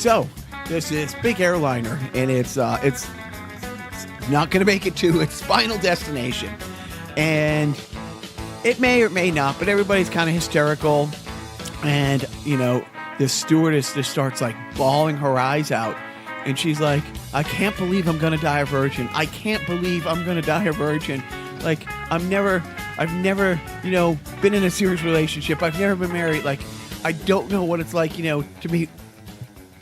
So this is big airliner, and it's not going to make it to its final destination, and it may or may not, but everybody's kind of hysterical, and this stewardess just starts like bawling her eyes out, and she's like, I can't believe I'm going to die a virgin. I can't believe I'm going to die a virgin. Like, I've never, been in a serious relationship. I've never been married. Like, I don't know what it's like, to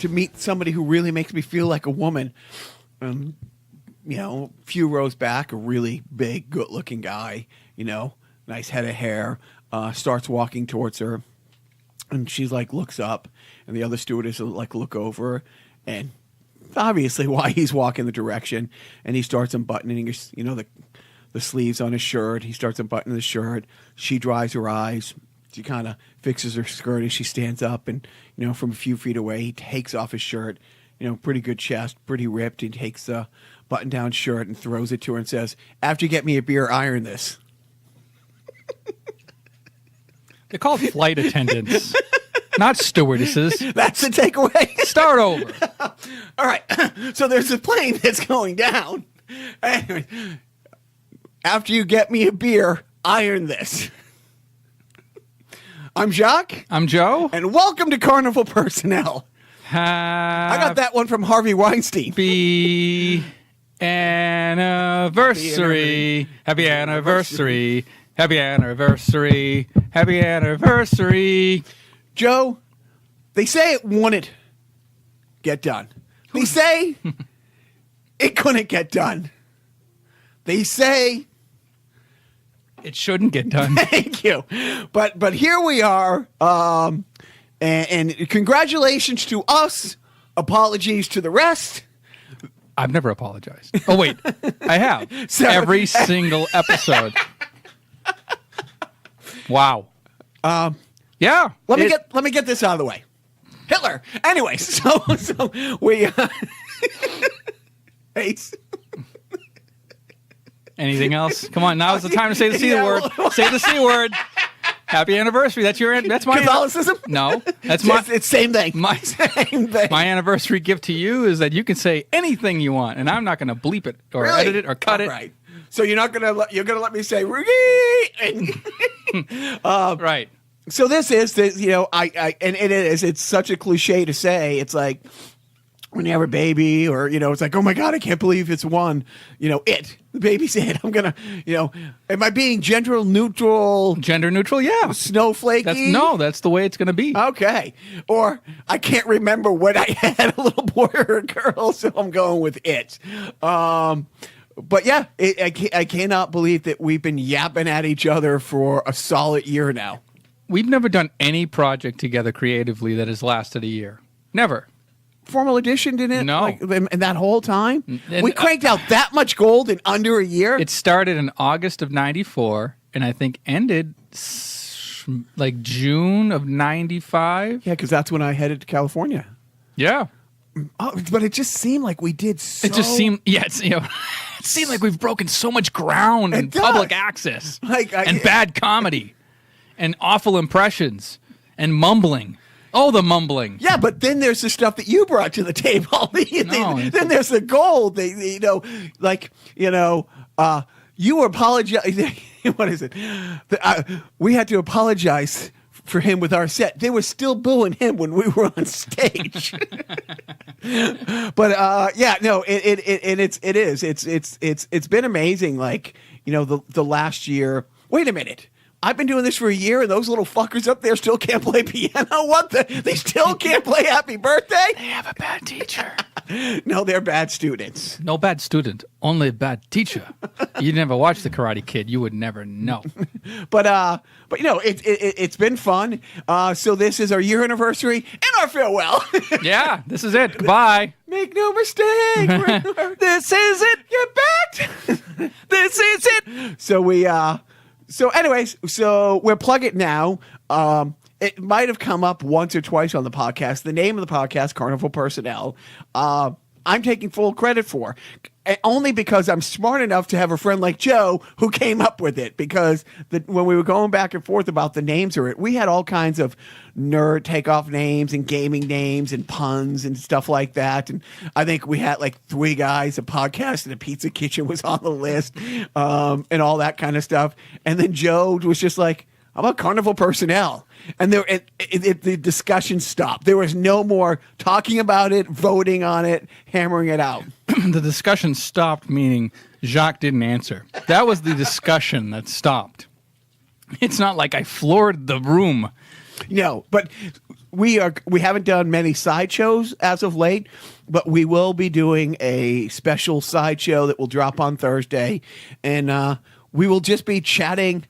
meet somebody who really makes me feel like a woman. A few rows back, a really big, good-looking guy, nice head of hair, starts walking towards her, and she's like, looks up, and the other stewardess will like look over, and obviously why he's walking the direction, and he starts unbuttoning his, the sleeves on his shirt. He starts unbuttoning the shirt. She dries her eyes. She kind of fixes her skirt as she stands up, and from a few feet away, he takes off his shirt. Pretty good chest, pretty ripped. He takes the button-down shirt and throws it to her and says, "After you get me a beer, iron this." They're called flight attendants, not stewardesses. That's the takeaway. Start over. All right. So there's a plane that's going down. Anyway, after you get me a beer, iron this. I'm Jacques. I'm Joe. And welcome to Carnival Personnel. I got that one from Harvey Weinstein. Happy anniversary. Happy anniversary. Happy anniversary. Happy anniversary. Joe, they say it wouldn't get done. They say it couldn't get done. They say it shouldn't get done. Thank you. But here we are. And congratulations to us. Apologies to the rest. I've never apologized. Oh, wait. I have. Every single episode. Wow. Yeah. Let me get this out of the way. Hitler. Anyway, so we Ace. Anything else? Come on, now's the time to say the C word. Say the C word. Happy anniversary. That's my Catholicism? No. That's my it's same thing. Same thing. My anniversary gift to you is that you can say anything you want, and I'm not going to bleep it or edit it or cut it. Right. So you're gonna let me say right. So this is it's such a cliche to say. It's like when you have a baby, or it's like, oh my God, I can't believe it's one. The baby's it. I'm gonna, am I being gender neutral? Gender neutral, yeah. Snowflakey. That's the way it's gonna be. Okay. Or I can't remember when I had a little boy or a girl, so I'm going with it. But yeah, I cannot believe that we've been yapping at each other for a solid year now. We've never done any project together creatively that has lasted a year. Never. Formal Edition didn't? No. And that whole time? We cranked out that much gold in under a year? It started in August of 94, and I think ended like June of 95. Yeah, because that's when I headed to California. Yeah. Oh, but it just seemed like we did so... It just seemed... Yeah, it seemed like we've broken so much ground in public access. And bad comedy. And awful impressions. And mumbling. Oh, the mumbling. Yeah, but then there's the stuff that you brought to the table. Then there's the gold. You apologize. What is it? We had to apologize for him with our set. They were still booing him when we were on stage. But it's been amazing. Like, the last year. Wait a minute. I've been doing this for a year, and those little fuckers up there still can't play piano. What they still can't play Happy Birthday? They have a bad teacher. No, they're bad students. No bad student, only a bad teacher. You never watched The Karate Kid. You would never know. But it's been fun. So this is our year anniversary and our farewell. Yeah, this is it. Goodbye. Make no mistake. This is it. You're back. This is it. So we're Plug It Now. It might have come up once or twice on the podcast. The name of the podcast, Carnival Personnel, I'm taking full credit for. only because I'm smart enough to have a friend like Joe who came up with it. Because when we were going back and forth about the names of it, we had all kinds of nerd takeoff names and gaming names and puns and stuff like that. And I think we had like 3 guys, a podcast and a pizza kitchen was on the list, and all that kind of stuff. And then Joe was just like, how about carnival personnel? And the discussion stopped. There was no more talking about it, voting on it, hammering it out. The discussion stopped, meaning Jacques didn't answer. That was the discussion that stopped. It's not like I floored the room. No, but we haven't done many sideshows as of late, but we will be doing a special sideshow that will drop on Thursday, and we will just be chatting.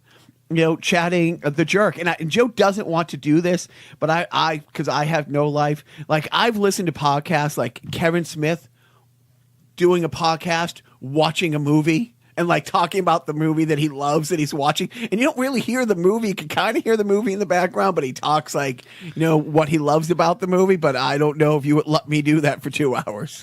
Chatting the jerk. And Joe doesn't want to do this, but because I have no life. Like, I've listened to podcasts like Kevin Smith doing a podcast, watching a movie, and like talking about the movie that he loves that he's watching. And you don't really hear the movie. You can kind of hear the movie in the background, but he talks like, what he loves about the movie. But I don't know if you would let me do that for 2 hours.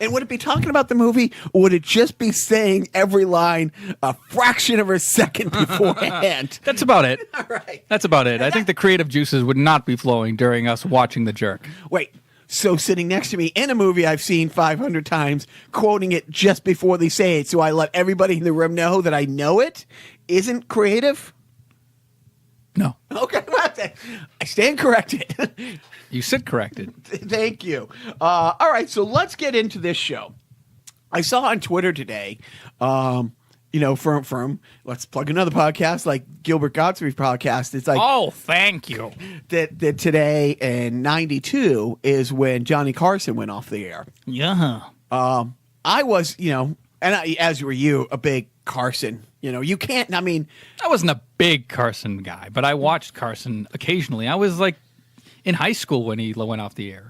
And would it be talking about the movie, or would it just be saying every line a fraction of a second beforehand? That's about it. All right. That's about it. I think the creative juices would not be flowing during us watching The Jerk. Wait. So sitting next to me in a movie I've seen 500 times, quoting it just before they say it, so I let everybody in the room know that I know it, isn't creative? No. Okay, I stand corrected. You sit corrected. Thank you. All right, so let's get into this show. I saw on Twitter today, from let's plug another podcast like Gilbert Gottfried's podcast. It's like, oh, thank you. That today in '92 is when Johnny Carson went off the air. Yeah. I was, as were you, a big Carson. You can't. I mean, I wasn't a big Carson guy, but I watched Carson occasionally. I was like in high school when he went off the air.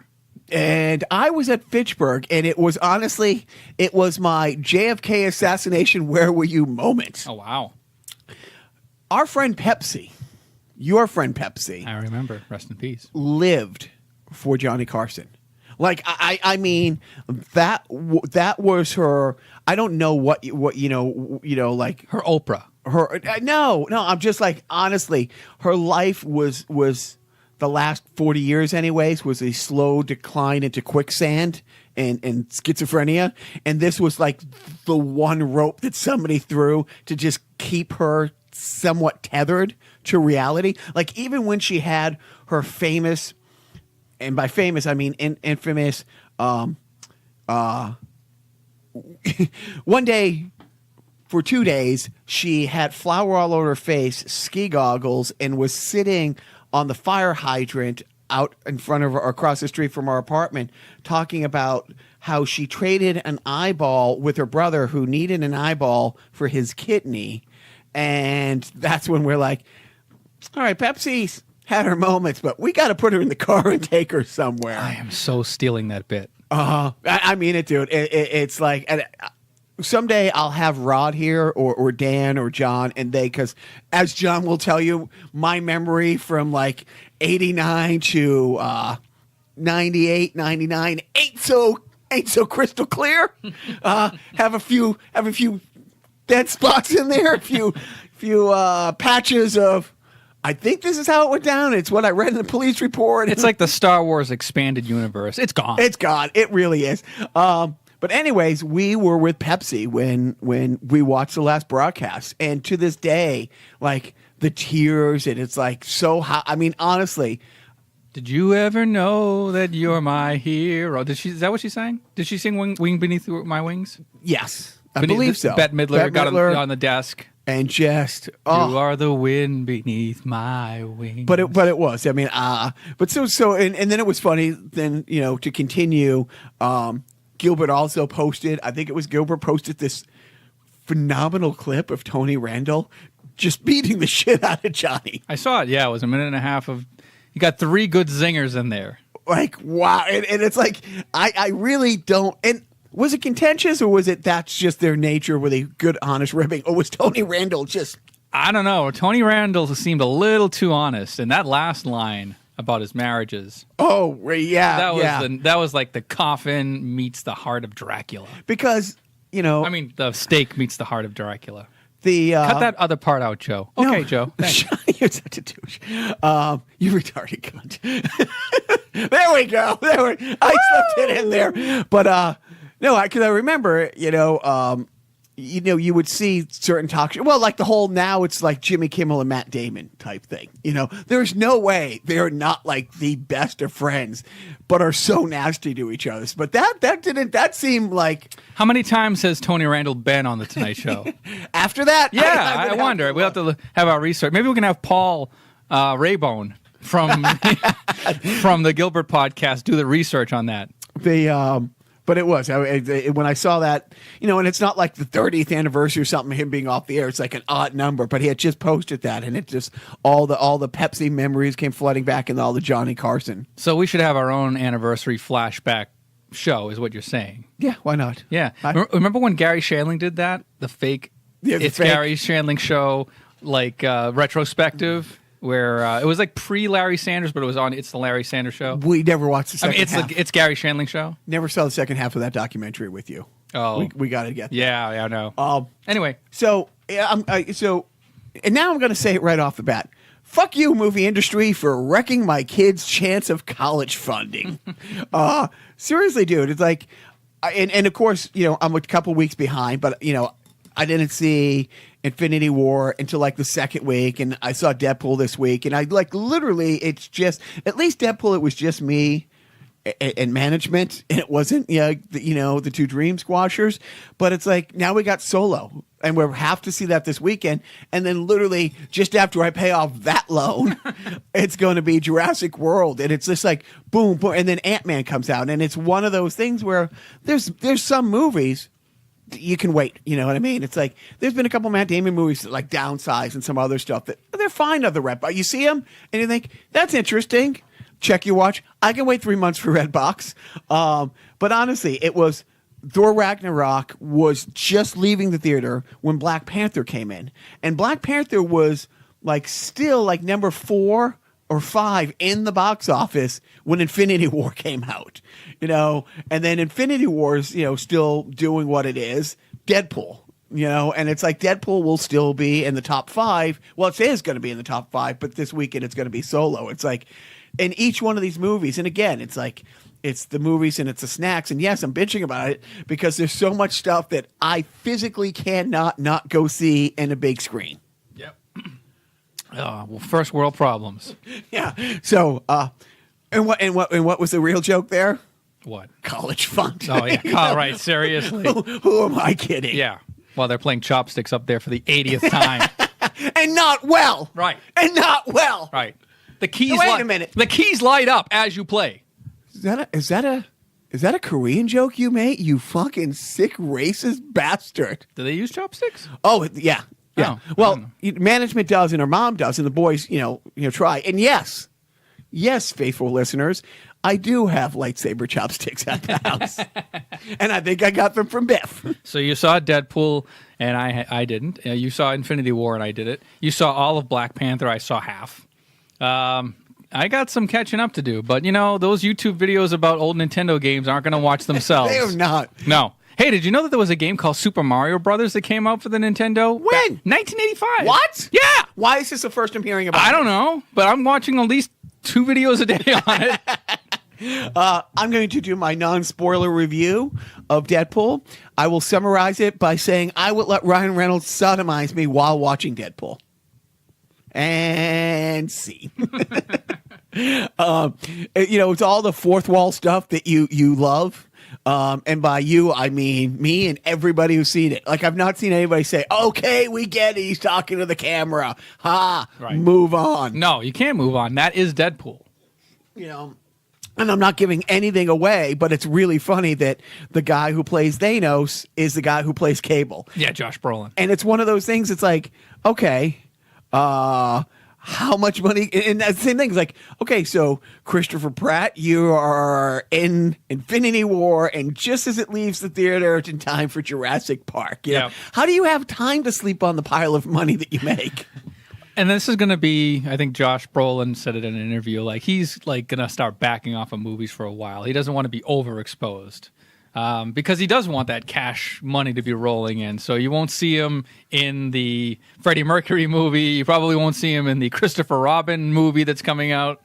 And I was at Fitchburg, and it was my JFK assassination, where were you moment. Oh, wow. Our friend Pepsi, your friend Pepsi. I remember. Rest in peace. Lived for Johnny Carson. Like, I mean, that was her, I don't know what like. Her Oprah. No, I'm just like, honestly, her life was the last 40 years anyways, was a slow decline into quicksand and schizophrenia. And this was like the one rope that somebody threw to just keep her somewhat tethered to reality. Like, even when she had her famous, and by famous, I mean infamous, one day for 2 days, she had flour all over her face, ski goggles, and was sitting on the fire hydrant out in front of her, across the street from our apartment, talking about how she traded an eyeball with her brother who needed an eyeball for his kidney. And that's when we're like, all right, Pepsi's had her moments, but we got to put her in the car and take her somewhere. I am so stealing that bit. I mean it, dude. It's like... someday I'll have Rod here or Dan or John, and because as John will tell you, my memory from like 89 to 98, 99 ain't so crystal clear. Have a few dead spots in there, a few patches of, I think this is how it went down. It's what I read in the police report. It's like the Star Wars expanded universe. It's gone. It's gone. It really is. But anyways, we were with Pepsi when we watched the last broadcast, and to this day, like the tears, and it's like so hot. I mean, honestly, did you ever know that you're my hero? Is that what she sang? Did she sing "Wing Beneath My Wings"? Yes, I believe so. Bette Midler got on the desk. And just you are the wind beneath my wings. But it was. I mean, but so and then it was funny. Then to continue. Gilbert also posted, I think it was Gilbert posted this phenomenal clip of Tony Randall just beating the shit out of Johnny. I saw it. Yeah, it was a minute and a half of. You got 3 good zingers in there. Like, wow. And it's like, I really don't. And was it contentious, or was it that's just their nature with a good, honest ribbing? Or was Tony Randall just. I don't know. Tony Randall seemed a little too honest. And that last line about his marriages. Oh, yeah. That was like the coffin meets the heart of Dracula. Because I mean, the steak meets the heart of Dracula. The Cut that other part out, Joe. Okay, no. Joe. Thanks. You're such a douche. You retarded cunt. There we go. I slipped it in there. But no, because I remember, you would see certain talk shows. Well, like the whole now it's like Jimmy Kimmel and Matt Damon type thing. There's no way they're not like the best of friends, but are so nasty to each other. But that seemed like. How many times has Tony Randall been on the Tonight Show? After that, yeah, I wonder. We'll have to have our research. Maybe we can have Paul Raybone from from the Gilbert podcast do the research on that. But it was when I saw that, and it's not like the 30th anniversary or something of him being off the air. It's like an odd number, but he had just posted that, and it just all the Pepsi memories came flooding back, and all the Johnny Carson. So we should have our own anniversary flashback show, is what you're saying? Yeah, why not? Yeah, remember when Gary Shandling did that? The fake, it's fake. Gary Shandling show, like retrospective. Where it was like pre-Larry Sanders, but it was on It's the Larry Sanders Show. We never watched the second half. It's Gary Shandling Show. Never saw the second half of that documentary with you. Oh. We got to get that. Yeah, I know. Anyway. So and now I'm going to say it right off the bat. Fuck you, movie industry, for wrecking my kids' chance of college funding. Seriously, dude. It's like, and of course, I'm a couple weeks behind, but, I didn't see Infinity War until like the second week, and I saw Deadpool this week, and I literally, it's just, at least Deadpool, it was just me and management, and it wasn't the two Dream Squashers, but it's like now we got Solo, and we have to see that this weekend, and then literally just after I pay off that loan, it's going to be Jurassic World, and it's just like boom, boom, and then Ant-Man comes out, and it's one of those things where there's some movies you can wait, you know what I mean? It's like there's been a couple Matt Damon movies that like Downsize and some other stuff that they're fine of the rep. You see them and you think that's interesting. Check your watch. I can wait 3 months for Redbox. But honestly, it was Thor Ragnarok was just leaving the theater when Black Panther came in, and Black Panther was like still like number 4 or 5 in the box office when Infinity War came out, and then Infinity War is, still doing what it is, Deadpool, and it's like Deadpool will still be in the top 5. Well, it is going to be in the top 5, but this weekend it's going to be Solo. It's like in each one of these movies, and again, it's like it's the movies and it's the snacks, and yes, I'm bitching about it because there's so much stuff that I physically cannot not go see in a big screen. Well, first world problems. Yeah. So, and what was the real joke there? What? College fund. Oh yeah. All right. Seriously. Who am I kidding? Yeah. Well, they're playing chopsticks up there for the 80th time. And not well. Right. And not well. Right. The keys. Wait a minute. The keys light up as you play. Is that a Korean joke you made? You fucking sick racist bastard. Do they use chopsticks? Oh yeah. Yeah. Oh, well, management does, and her mom does, and the boys, try. And yes, faithful listeners, I do have lightsaber chopsticks at the house, and I think I got them from Biff. So you saw Deadpool, and I didn't. You saw Infinity War, and I did it. You saw all of Black Panther. I saw half. I got some catching up to do, but those YouTube videos about old Nintendo games aren't going to watch themselves. They are not. No. Hey, did you know that there was a game called Super Mario Brothers that came out for the Nintendo? When? 1985. What? Yeah. Why is this the first I'm hearing about it? I don't know, but I'm watching at least 2 videos a day on it. I'm going to do my non-spoiler review of Deadpool. I will summarize it by saying I would let Ryan Reynolds sodomize me while watching Deadpool. And see. It's all the fourth wall stuff that you love. And by you, I mean me and everybody who's seen it. Like, I've not seen anybody say, okay, we get it. He's talking to the camera. Ha, right. Move on. No, you can't move on. That is Deadpool. And I'm not giving anything away, but it's really funny that the guy who plays Thanos is the guy who plays Cable. Yeah, Josh Brolin. And it's one of those things, it's like, okay, how much money? And that's the same thing. It's like, okay, so Christopher Pratt, you are in Infinity War, and just as it leaves the theater, it's in time for Jurassic Park. You know? How do you have time to sleep on the pile of money that you make? And this is going to be, I think Josh Brolin said it in an interview, like he's like going to start backing off of movies for a while. He doesn't want to be overexposed. because he does want that cash money to be rolling in. So you won't see him in the Freddie Mercury movie. You probably won't see him in the Christopher Robin movie that's coming out.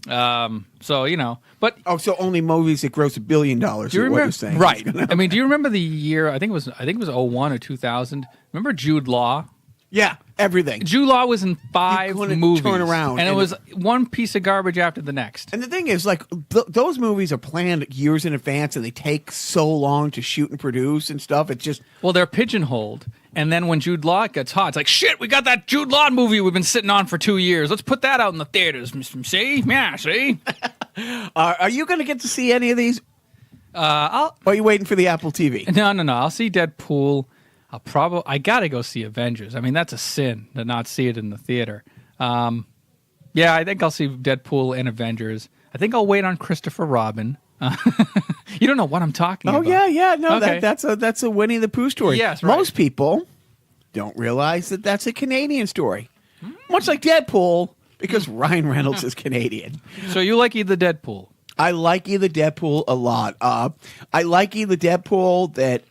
So, you know, but so only movies that gross $1 billion. do you remember? What you're saying. Right. I mean, do you remember the year? I think it was 01 or 2000. Remember Jude Law? Yeah, everything. Jude Law was in 5 couldn't movies, turn around, and it and was one piece of garbage after the next. And the thing is, like, those movies are planned years in advance, and they take so long to shoot and produce and stuff. It's just Well, they're pigeonholed. And then when Jude Law gets hot, it's like, shit, we got that Jude Law movie we've been sitting on for 2 years. Let's put that out in the theaters. See? Yeah, see? Are you going to get to see any of these? Or are you waiting for the Apple TV? No. I'll see Deadpool. I gotta go see Avengers. I mean, that's a sin to not see it in the theater. Yeah, I think I'll see Deadpool and Avengers. I think I'll wait on Christopher Robin. You don't know what I'm talking about. Oh yeah. No, Okay. that's a Winnie the Pooh story. Yes, right. Most people don't realize that that's a Canadian story, much like Deadpool, because Ryan Reynolds is Canadian. So you like the Deadpool? I like the Deadpool a lot. I like the Deadpool that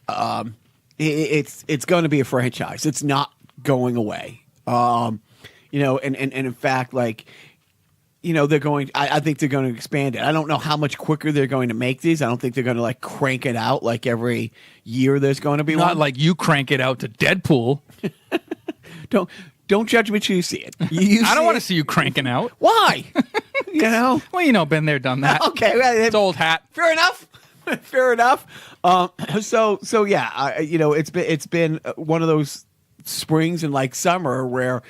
it's going to be a franchise. It's not going away. You know, and in fact, like, you know, they're going. I think they're going to expand it. I don't know how much quicker they're going to make these. I don't think they're going to like crank it out like every year. There's going to be Not one. like you crank it out to Deadpool. Don't judge me till you see it. I don't want to see you cranking out. Why? You know. Well, you know, been there, done that. Okay, well, It's old hat. Fair enough. Fair enough. So yeah, you know, it's been one of those springs and like summer where,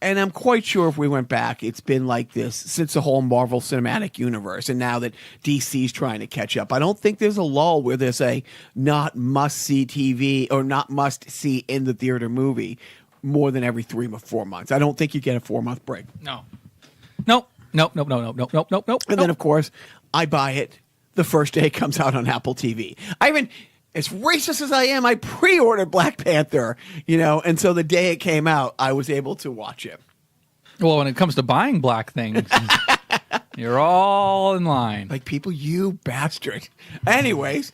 and I'm quite sure if we went back, it's been like this since the whole Marvel Cinematic Universe, and now that DC's trying to catch up. I don't think there's a lull where there's a not must-see TV or not must-see in the theater movie more than every 3 or 4 months. I don't think you get a 4-month break. No. And then, of course, I buy it the first day it comes out on Apple TV. As racist as I am, I pre-ordered Black Panther, you know, and so the day it came out, I was able to watch it. Well, when it comes to buying black things, you're all in line. Like, people, you bastard. Anyways,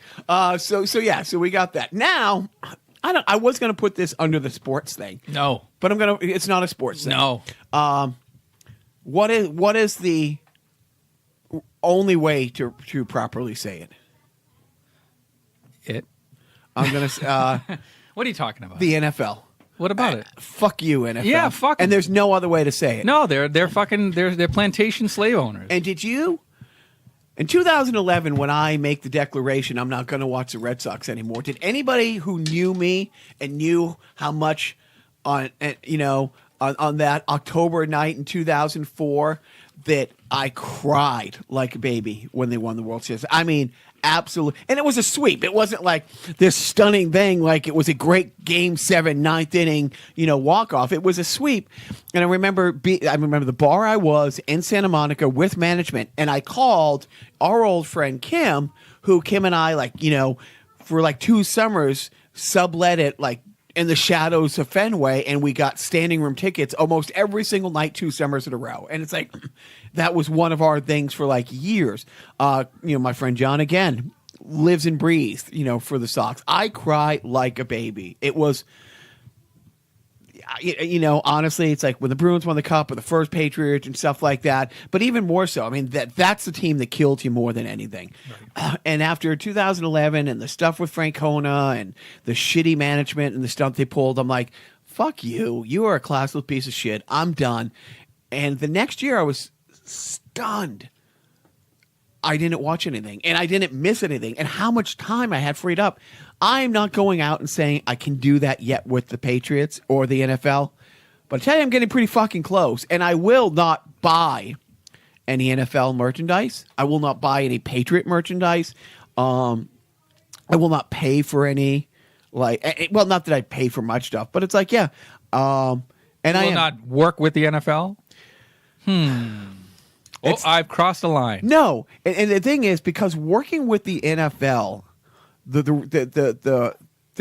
so we got that. Now, I was going to put this under the sports thing. No. But it's not a sports thing. No. What is the only way to properly say it? I'm going to What are you talking about? the NFL. What about it? Fuck you, NFL. Yeah, fuck 'em. And there's no other way to say it. No, they're plantation slave owners. And did you, in 2011, when I make the declaration I'm not going to watch the Red Sox anymore, did anybody who knew me and knew how much on that October night in 2004 that I cried like a baby when they won the World Series? I mean, absolutely. And it was a sweep. It wasn't like this stunning thing, like it was a great Game 7, 9th inning, walk-off. It was a sweep. And I remember the bar I was in Santa Monica with management, and I called our old friend Kim, who Kim and I, for 2 summers, sublet it, in the shadows of Fenway, and we got standing room tickets almost every single night 2 summers in a row. And it's like, that was one of our things for years. My friend John, again, lives and breathes, for the Sox. I cry like a baby. It was, honestly, it's like when the Bruins won the Cup or the first Patriots and stuff like that. But even more so, I mean, that's the team that killed you more than anything. Right. And after 2011 and the stuff with Francona and the shitty management and the stuff they pulled, I'm like, fuck you. You are a classless piece of shit. I'm done. And the next year I was stunned. I didn't watch anything and I didn't miss anything, and how much time I had freed up. I'm not going out and saying I can do that yet with the Patriots or the NFL, but I tell you, I'm getting pretty fucking close, and I will not buy any NFL merchandise. I will not buy any Patriot merchandise. I will not pay for any, not that I pay for much stuff, but it's like, yeah. And I will not work with the NFL? I've crossed a line. No, and the thing is, because working with the NFL, the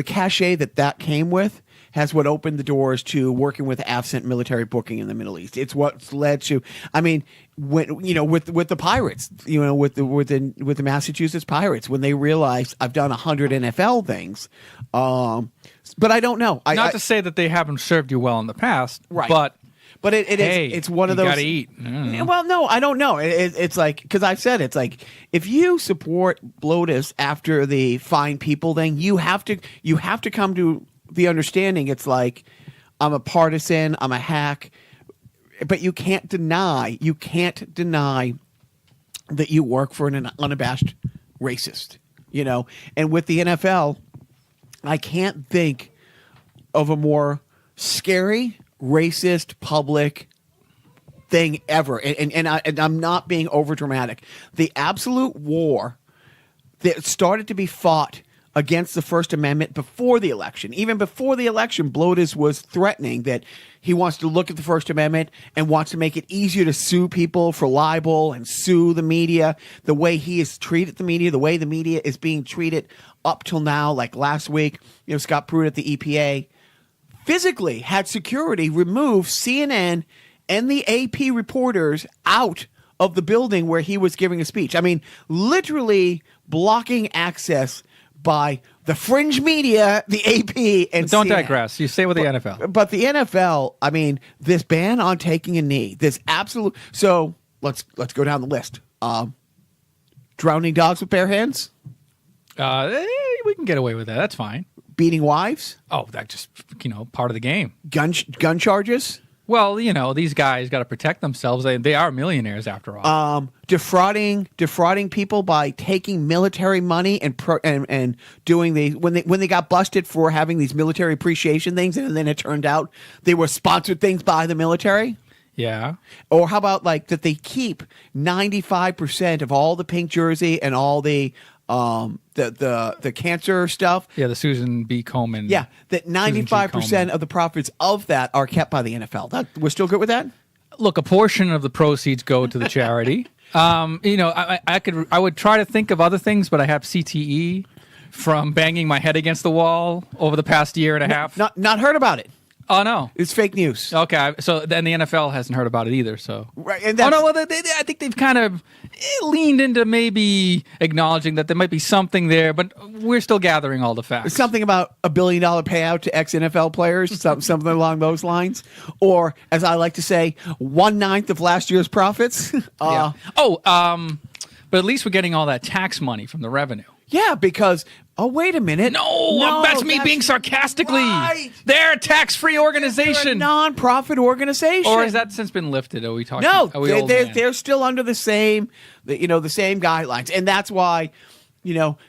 cachet that came with has what opened the doors to working with absent military booking in the Middle East. It's what's led to. I mean, when with the Pirates, with the Massachusetts Pirates, when they realized I've done 100 NFL things, but I don't know. Not to say that they haven't served you well in the past, right? But it's one of those. You gotta eat. Well, no, I don't know. It's like, because I've said it's like, if you support BLOTUS after the fine people thing, you have to come to the understanding. It's like, I'm a partisan, I'm a hack, but you can't deny that you work for an unabashed racist. And with the NFL, I can't think of a more scary, racist public thing ever, and I'm not being over dramatic. The absolute war that started to be fought against the First Amendment before the election. Even before the election, BLOTUS was threatening that he wants to look at the First Amendment and wants to make it easier to sue people for libel and sue the media. The way he has treated the media, the way the media is being treated up till now, like last week, Scott Pruitt at the EPA physically had security remove CNN and the AP reporters out of the building where he was giving a speech. I mean, literally blocking access by the fringe media, the AP, and don't CNN. digress. You stay with the NFL. But the NFL, I mean, this ban on taking a knee, this absolute. So let's go down the list. Drowning dogs with bare hands. We can get away with that. That's fine. Beating wives. Oh, that's just part of the game. Gun charges. Well, these guys got to protect themselves. They are millionaires after all. Defrauding people by taking military money and doing when they got busted for having these military appreciation things, and then it turned out they were sponsored things by the military. Yeah. Or how about that they keep 95% of all the pink jersey and all the cancer stuff. Yeah, the Susan B. Komen. Yeah, that 95% of the profits of that are kept by the NFL. We're still good with that? Look, a portion of the proceeds go to the charity. I would try to think of other things, but I have CTE from banging my head against the wall over the past year and a half. Not heard about it. Oh, no. It's fake news. Okay, so then the NFL hasn't heard about it either. So right, and I think they've kind of leaned into maybe acknowledging that there might be something there, but we're still gathering all the facts. Something about $1 billion payout to ex-NFL players, something along those lines, or as I like to say, 1/9 of last year's profits. Yeah. But at least we're getting all that tax money from the revenue. Yeah, because wait a minute. No, that's me being sarcastically. Right. They're a tax-free organization. They're a non-profit organization. Or has that since been lifted? Are we talking? No, they're still under the same, the same guidelines, and that's why,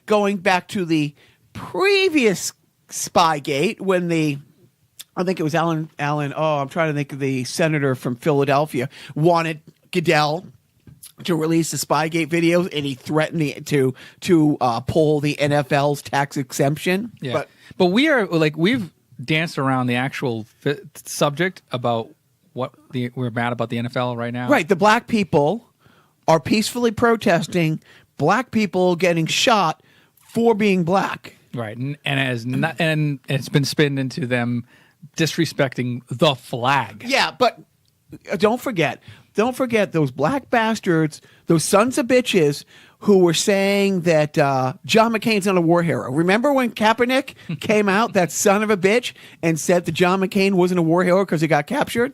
going back to the previous Spygate when I think it was Alan. Oh, I'm trying to think of the senator from Philadelphia wanted Goodell to release the Spygate videos, and he threatened to pull the NFL's tax exemption. Yeah, but we've danced around the actual subject about we're mad about the NFL right now. Right, the black people are peacefully protesting black people getting shot for being black. Right, and it's been spinned into them disrespecting the flag. Yeah, but don't forget those black bastards, those sons of bitches who were saying that John McCain's not a war hero. Remember when Kaepernick came out, that son of a bitch, and said that John McCain wasn't a war hero because he got captured?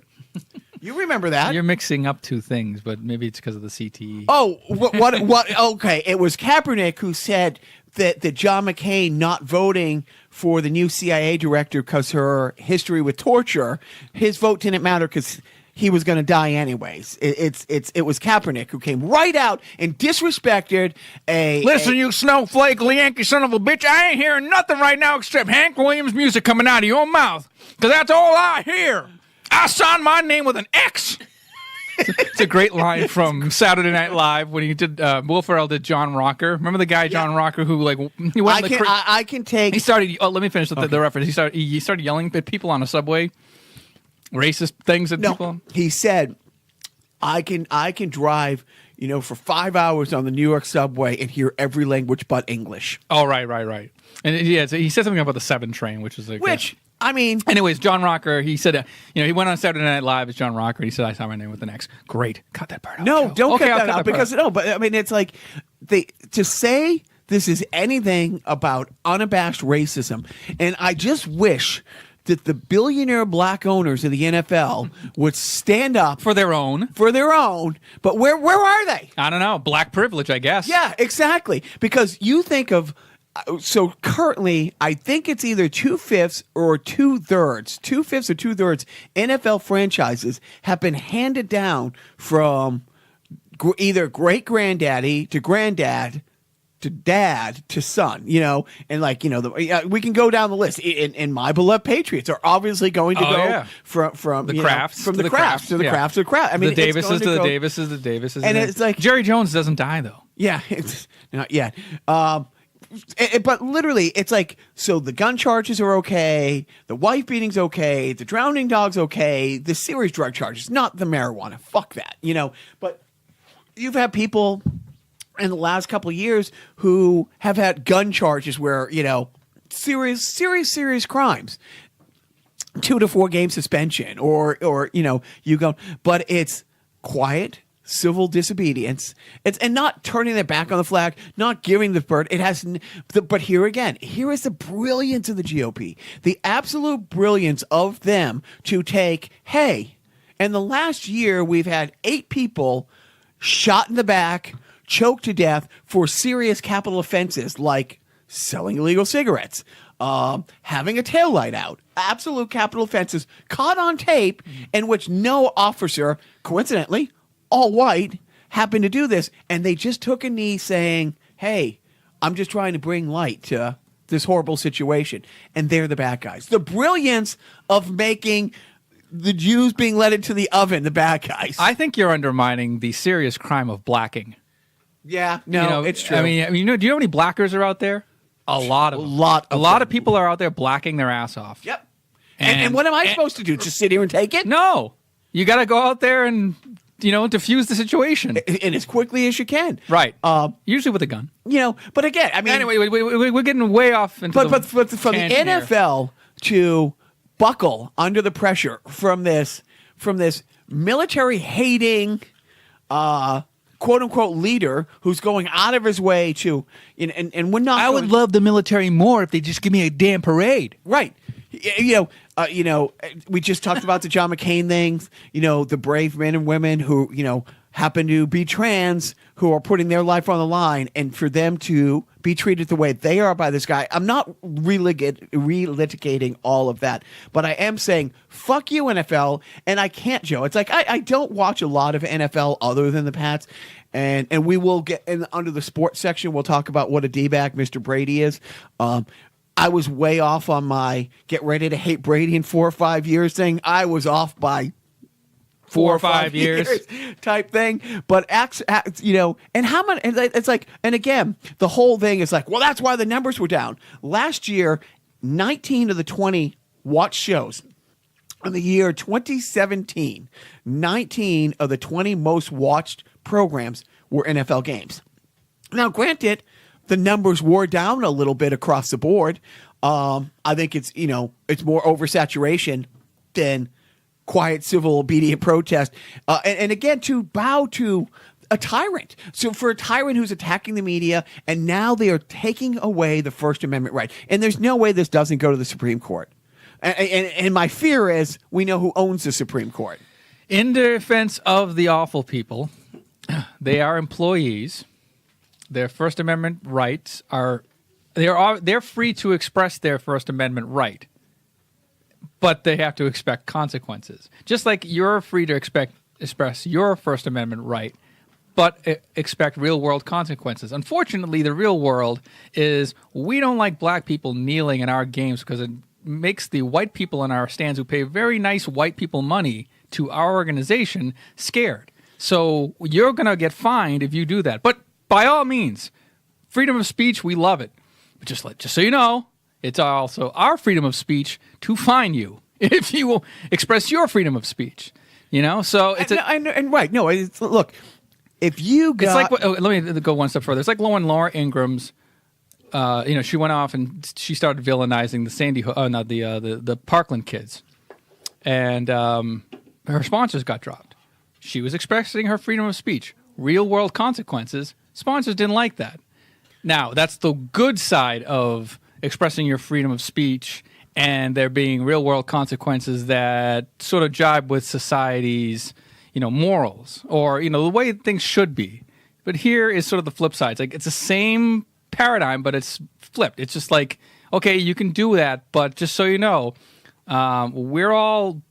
You remember that? You're mixing up two things, but maybe it's because of the CTE. Oh, what? Okay, it was Kaepernick who said that John McCain not voting for the new CIA director because her history with torture, his vote didn't matter because he was going to die anyways. It was Kaepernick who came right out and disrespected Listen, you snowflake Yankee son of a bitch, I ain't hearing nothing right now except Hank Williams music coming out of your mouth, because that's all I hear. I signed my name with an X. It's a great line from Saturday Night Live when he did. Will Ferrell did John Rocker. Remember the guy John Rocker who he went. I can take. He started. Oh, let me finish the reference. He started yelling at people on a subway, racist things at people. He said, "I can drive, for 5 hours on the New York subway and hear every language but English." Oh, right. And so he said something about the 7 train, which is like I mean, anyways, John Rocker, he said, he went on Saturday Night Live as John Rocker. He said, I signed my name with an X. Great. Cut that part out. No, Joe. don't Okay, cut I'll that out part because but I mean, it's like to say this is anything about unabashed racism, and I just wish that the billionaire black owners of the NFL would stand up For their own. But where are they? I don't know. Black privilege, I guess. Yeah, exactly. Because you think of so currently, I think it's either 2/5 or 2/3. 2/5 or 2/3 NFL franchises have been handed down from either great granddaddy to granddad to dad to son, and we can go down the list. And my beloved Patriots are obviously going to go from the Crafts to the Crafts to the Crafts to the Crafts. I mean, the Davises to the Davises, the Davises, and it's like Jerry Jones doesn't die though. Yeah, it's not yet. But literally, it's like, so the gun charges are okay, the wife beating's okay, the drowning dog's okay, the serious drug charges, not the marijuana. Fuck that, But you've had people in the last couple of years who have had gun charges where, serious crimes. 2 to 4 game suspension or you go, but it's quiet civil disobedience. And not turning their back on the flag, not giving the bird. It has, but here is the brilliance of the GOP, the absolute brilliance of them to take. Hey, in the last year, we've had 8 people shot in the back, choked to death for serious capital offenses like selling illegal cigarettes, having a taillight out, absolute capital offenses caught on tape, in which no officer, coincidentally, all white, happened to do this, and they just took a knee saying, hey, I'm just trying to bring light to this horrible situation. And they're the bad guys. The brilliance of making the Jews being let into the oven, the bad guys. I think you're undermining the serious crime of blacking. Yeah, no, it's true. I mean, do you know how many blackers are out there? A lot of them. A lot of people are out there blacking their ass off. Yep. And what am I supposed to do? Just sit here and take it? No. You got to go out there and diffuse the situation. And as quickly as you can. Right. Usually with a gun. But again, I mean. Anyway, we're getting way off into but from the NFL to buckle under the pressure from this military hating, quote unquote leader who's going out of his way to, and we're not. I would love the military more if they just give me a damn parade. Right. We just talked about the John McCain things, the brave men and women who, happen to be trans, who are putting their life on the line, and for them to be treated the way they are by this guy. I'm not relitigating all of that, but I am saying, fuck you, NFL, and I can't, Joe. It's like, I don't watch a lot of NFL other than the Pats, and we will get under the sports section, we'll talk about what a D-bag Mr. Brady is. I was way off on my get ready to hate Brady in 4 or 5 years thing. I was off by 4 or 5 years type thing. But, and how many, it's like, and again, the whole thing is like, well, that's why the numbers were down. Last year, 19 of the 20 watch shows. In the year 2017, 19 of the 20 most watched programs were NFL games. Now, granted, the numbers were down a little bit across the board. I think it's more oversaturation than quiet, civil, obedient protest. And again, to bow to a tyrant. So for a tyrant who's attacking the media, and now they are taking away the First Amendment right. And there's no way this doesn't go to the Supreme Court. And my fear is we know who owns the Supreme Court. In defense of the awful people, they are employees. Their First Amendment rights they're free to express their First Amendment right, but they have to expect consequences. Just like you're free to express your First Amendment right, but expect real world consequences. Unfortunately, the real world is we don't like black people kneeling in our games because it makes the white people in our stands who pay very nice white people money to our organization scared. So you're going to get fined if you do that. But by all means, freedom of speech, we love it. But just so you know, it's also our freedom of speech to fine you if you will express your freedom of speech. So it's right. No, look, if you got, it's like let me go one step further. It's like when Laura Ingram's she went off and she started villainizing the the Parkland kids, and her sponsors got dropped. She was expressing her freedom of speech. Real world consequences. Sponsors didn't like that. Now, that's the good side of expressing your freedom of speech and there being real world consequences that sort of jibe with society's, morals or, the way things should be. But here is sort of the flip side. It's like it's the same paradigm, but it's flipped. It's just like, okay, you can do that, but just so you know, we're all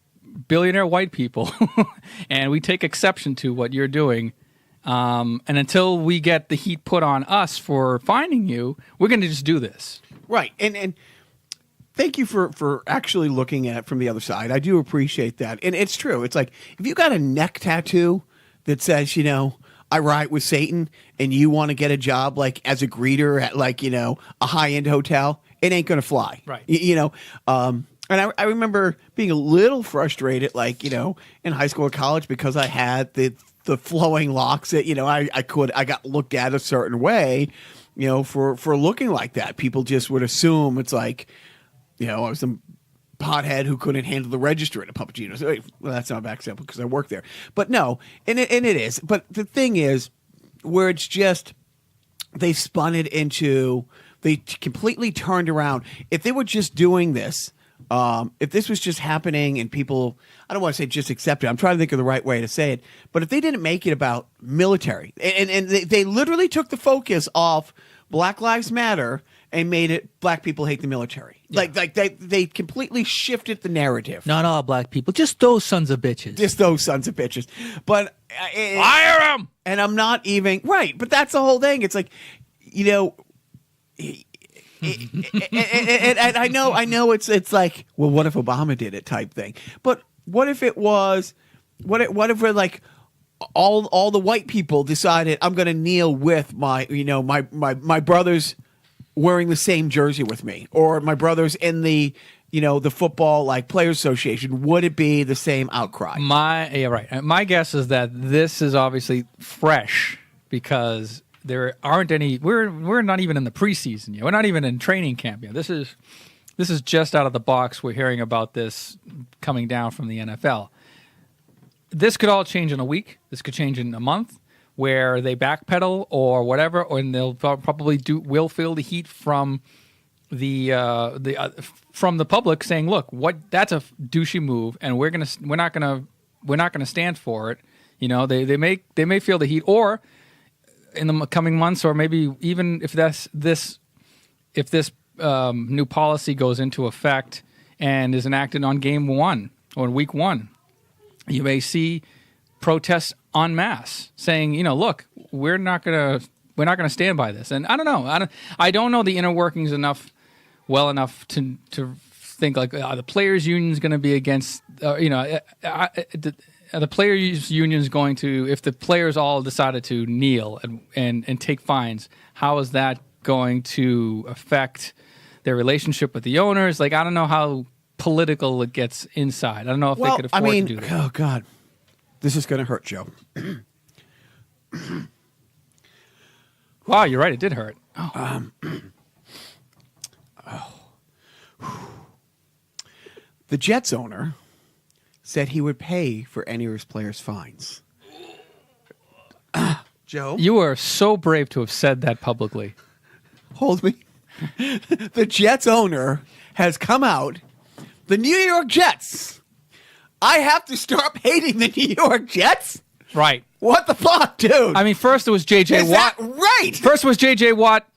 billionaire white people and we take exception to what you're doing. And until we get the heat put on us for finding you, we're going to just do this. Right. And thank you for actually looking at it from the other side. I do appreciate that. And it's true. It's like if you got a neck tattoo that says, I ride with Satan, and you want to get a job like as a greeter at a high-end hotel, it ain't going to fly. Right. And I remember being a little frustrated, in high school or college because I had the flowing locks that, I got looked at a certain way, for looking like that. People just would assume it's like, I was some pothead who couldn't handle the register at a Pumpagino. So, well, that's not a bad example because I work there. But no, and it is. But the thing is, where it's just, they spun it into, they completely turned around. If they were just doing this, if this was just happening and people, I don't want to say just accept it. I'm trying to think of the right way to say it. But if they didn't make it about military, and they literally took the focus off Black Lives Matter and made it black people hate the military. Yeah. Like they completely shifted the narrative. Not all black people, just those sons of bitches. Just those sons of bitches. But fire them. And I'm not even right. But that's the whole thing. It's like, and I know it's like, well, what if Obama did it type thing? But what if it was, what if we're like all the white people decided I'm going to kneel with my brothers wearing the same jersey with me, or my brothers in the the football players association? Would it be the same outcry? My guess is that this is obviously fresh because there aren't any. We're not even in the preseason yet. We're not even in training camp yet. This is just out of the box. We're hearing about this coming down from the NFL. This could all change in a week. This could change in a month, where they backpedal or whatever, and they'll probably will feel the heat from the public saying, "Look, that's a douchey move, and we're not gonna stand for it." They may feel the heat, or in the coming months, or maybe even if this new policy goes into effect and is enacted on game one or in week one, you may see protests en masse saying, look, we're not gonna stand by this. And I don't know. I don't know the inner workings well enough to think like the players' union is going to be against. The players' union is going to, if the players all decided to kneel and take fines, how is that going to affect their relationship with the owners? Like, I don't know how political it gets inside. I don't know if they could afford to do that. Oh God, this is going to hurt, Joe. Wow, you're right. It did hurt. The Jets owner said he would pay for any of his players' fines. Joe? You are so brave to have said that publicly. Hold me. The Jets owner has come out. The New York Jets. I have to stop hating the New York Jets? Right. What the fuck, dude? I mean, first it was J.J. Watt. Is that right? First was J.J. Watt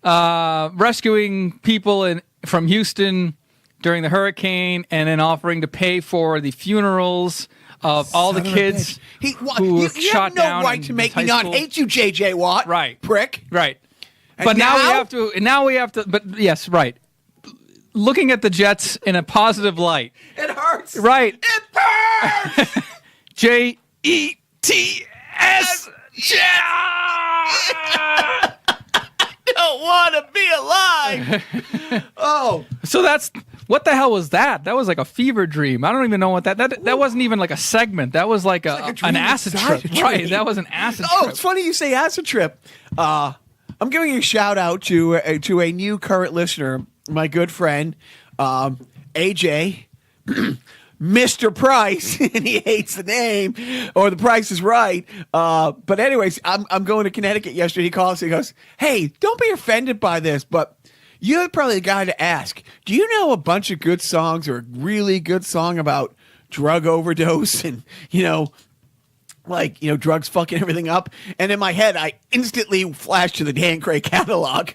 rescuing people from Houston during the hurricane, and then offering to pay for the funerals of all the kids who were shot down. You have no right to make me not hate you, J.J. Watt. Right. Prick. Right. But now we have to. But yes, right. Looking at the Jets in a positive light. It hurts. Right. It burns. Jets. Don't want to be alive. Oh. So what the hell was that? That was like a fever dream. I don't even know what that wasn't even like a segment. That was like an acid trip. Right. That was an acid trip. Oh, it's funny you say acid trip. I'm giving a shout out to a new current listener, my good friend, AJ. Mr. Price, and he hates the name, or the Price is Right. But anyways, I'm going to Connecticut yesterday. He calls and he goes, "Hey, don't be offended by this, but you're probably the guy to ask. Do you know a bunch of good songs or a really good song about drug overdose and, drugs fucking everything up?" And in my head, I instantly flashed to the Dan Craig catalog.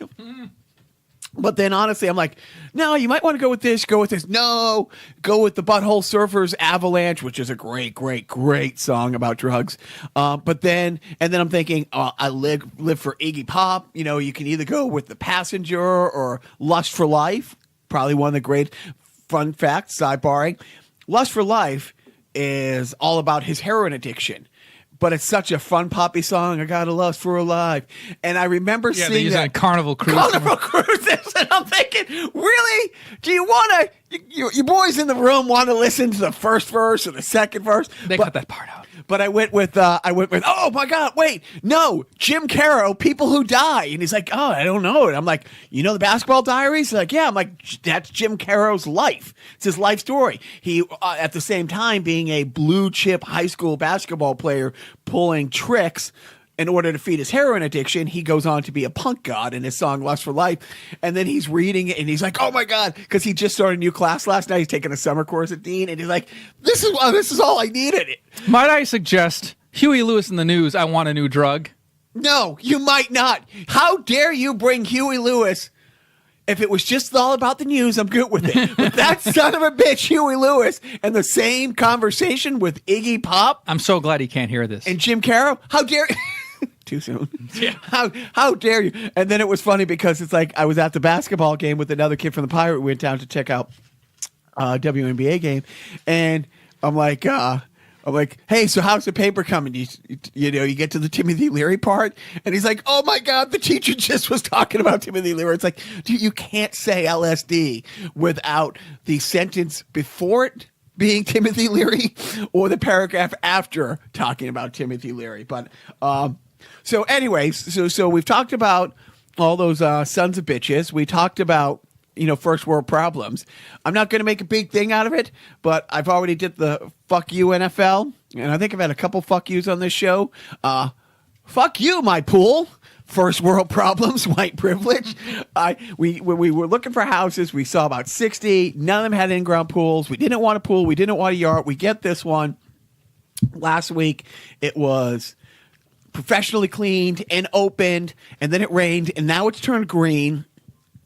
But then, honestly, I'm like, no, you might want to go with this, go with this. No, go with the Butthole Surfers Avalanche, which is a great, great, great song about drugs. And then I'm thinking, I live for Iggy Pop. You can either go with The Passenger or Lust for Life. Probably one of the great fun facts, sidebarring. Lust for Life is all about his heroin addiction. But it's such a fun poppy song. I got a lust for a life, and I remember seeing that Carnival Cruise. Carnival Cruises, and I'm thinking, really? Do you want to? You boys in the room want to listen to the first verse or the second verse? They cut that part out. But I went with. Oh my God! Wait, no, Jim Caro, People Who Die, and he's like, oh, I don't know. And I'm like, the Basketball Diaries? He's like, yeah. I'm like, that's Jim Caro's life. It's his life story. He, at the same time, being a blue chip high school basketball player, pulling tricks in order to feed his heroin addiction, he goes on to be a punk god in his song Lust for Life. And then he's reading it and he's like, oh my God, because he just started a new class last night. He's taking a summer course at Dean, and he's like, this is all I needed. Might I suggest Huey Lewis in the News, I Want a New Drug? No, you might not. How dare you bring Huey Lewis? If it was just all about the news, I'm good with it. But that son of a bitch, Huey Lewis, and the same conversation with Iggy Pop. I'm so glad he can't hear this. And Jim Caro, how dare too soon. Yeah. How dare you? And then it was funny because it's like I was at the basketball game with another kid from the Pirate. We went down to check out WNBA game, and I'm like, hey, so how's the paper coming? You get to the Timothy Leary part, and he's like, oh my God, the teacher just was talking about Timothy Leary. It's like, dude, you can't say LSD without the sentence before it being Timothy Leary or the paragraph after talking about Timothy Leary. But so anyways, so we've talked about all those sons of bitches. We talked about first world problems. I'm not going to make a big thing out of it, but I've already did the fuck you NFL, and I think I've had a couple fuck yous on this show. Fuck you, my pool. First world problems, white privilege. We were looking for houses. We saw about 60. None of them had in-ground pools. We didn't want a pool. We didn't want a yard. We get this one. Last week, it was professionally cleaned and opened, and then it rained, and now it's turned green.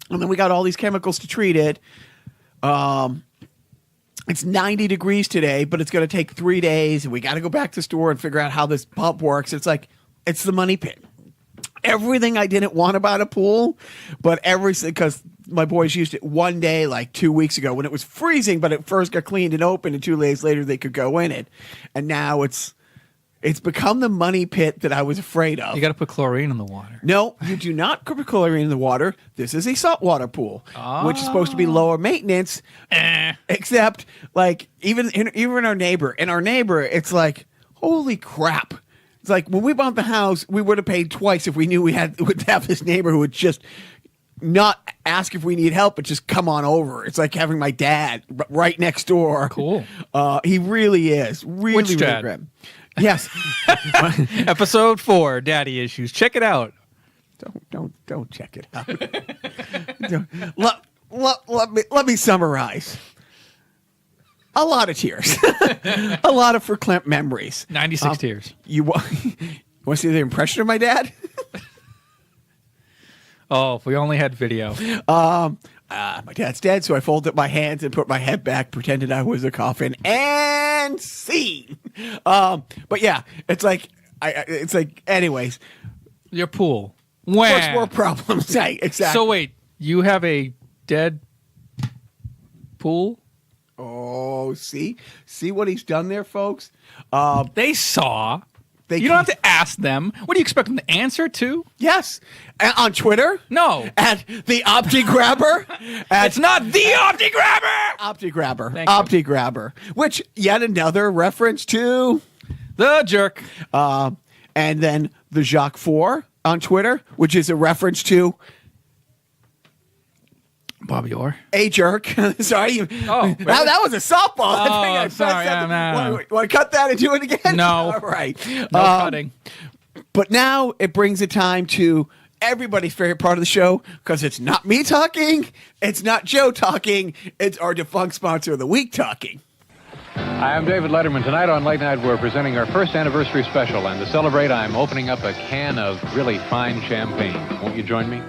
And then we got all these chemicals to treat it. It's 90 degrees today, but it's going to take 3 days, and we got to go back to the store and figure out how this pump works. It's like, it's the money pit. Everything I didn't want about a pool, but because my boys used it one day like 2 weeks ago when it was freezing, but it first got cleaned and opened, and 2 days later they could go in it. And now it's become the money pit that I was afraid of. You got to put chlorine in the water. No, you do not put chlorine in the water. This is a saltwater pool, which is supposed to be lower maintenance. Except, like, even our neighbor, it's like, holy crap. It's like when we bought the house, we would have paid twice if we knew would have this neighbor who would just not ask if we need help, but just come on over. It's like having my dad right next door. Cool. He really is. Really, Which really dad? great. Yes. Episode 4, Daddy Issues. Check it out. Don't check it out. Let me summarize. A lot of tears. A lot of verklempt memories. 96 tears. You want to see the impression of my dad? Oh, if we only had video. My dad's dead, so I folded up my hands and put my head back, pretended I was a coffin, and scene. But yeah, it's like, anyways. Your pool. When? First world problems. Exactly. So wait, you have a dead pool? Oh, see what he's done there, folks. They saw. You don't have to ask them. What do you expect them to answer to? Yes. On Twitter? No. At the OptiGrabber? It's not the OptiGrabber! OptiGrabber. OptiGrabber. Which, yet another reference to... The jerk. And then the Jacques 4. on Twitter, which is a reference to Bobby Orr. a jerk. Sorry. Oh, that was a softball. Oh, I think I sorry. Want to cut that and do it again? No. All right. No cutting. But now it brings a time to everybody's favorite part of the show, because it's not me talking, it's not Joe talking, it's our defunct sponsor of the week talking. Hi, I'm David Letterman. Tonight on Late Night, we're presenting our first anniversary special, and to celebrate, I'm opening up a can of really fine champagne. Won't you join me?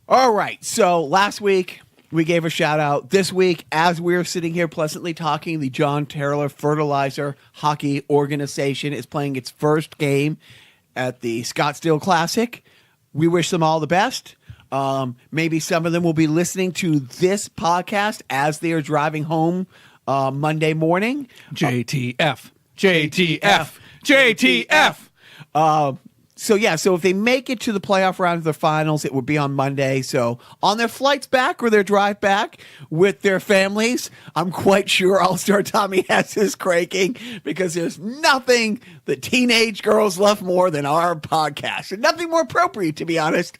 All right, so last week we gave a shout out. This week, as we're sitting here pleasantly talking, the John Taylor Fertilizer Hockey Organization is playing its first game at the Scottsdale Classic. We wish them all the best. Maybe some of them will be listening to this podcast as they are driving home Monday morning. JTF. JTF. JTF. So if they make it to the playoff round of the finals, it would be on Monday. So on their flights back or their drive back with their families, I'm quite sure All-Star Tommy has his cranking, because there's nothing that teenage girls love more than our podcast, and nothing more appropriate, to be honest.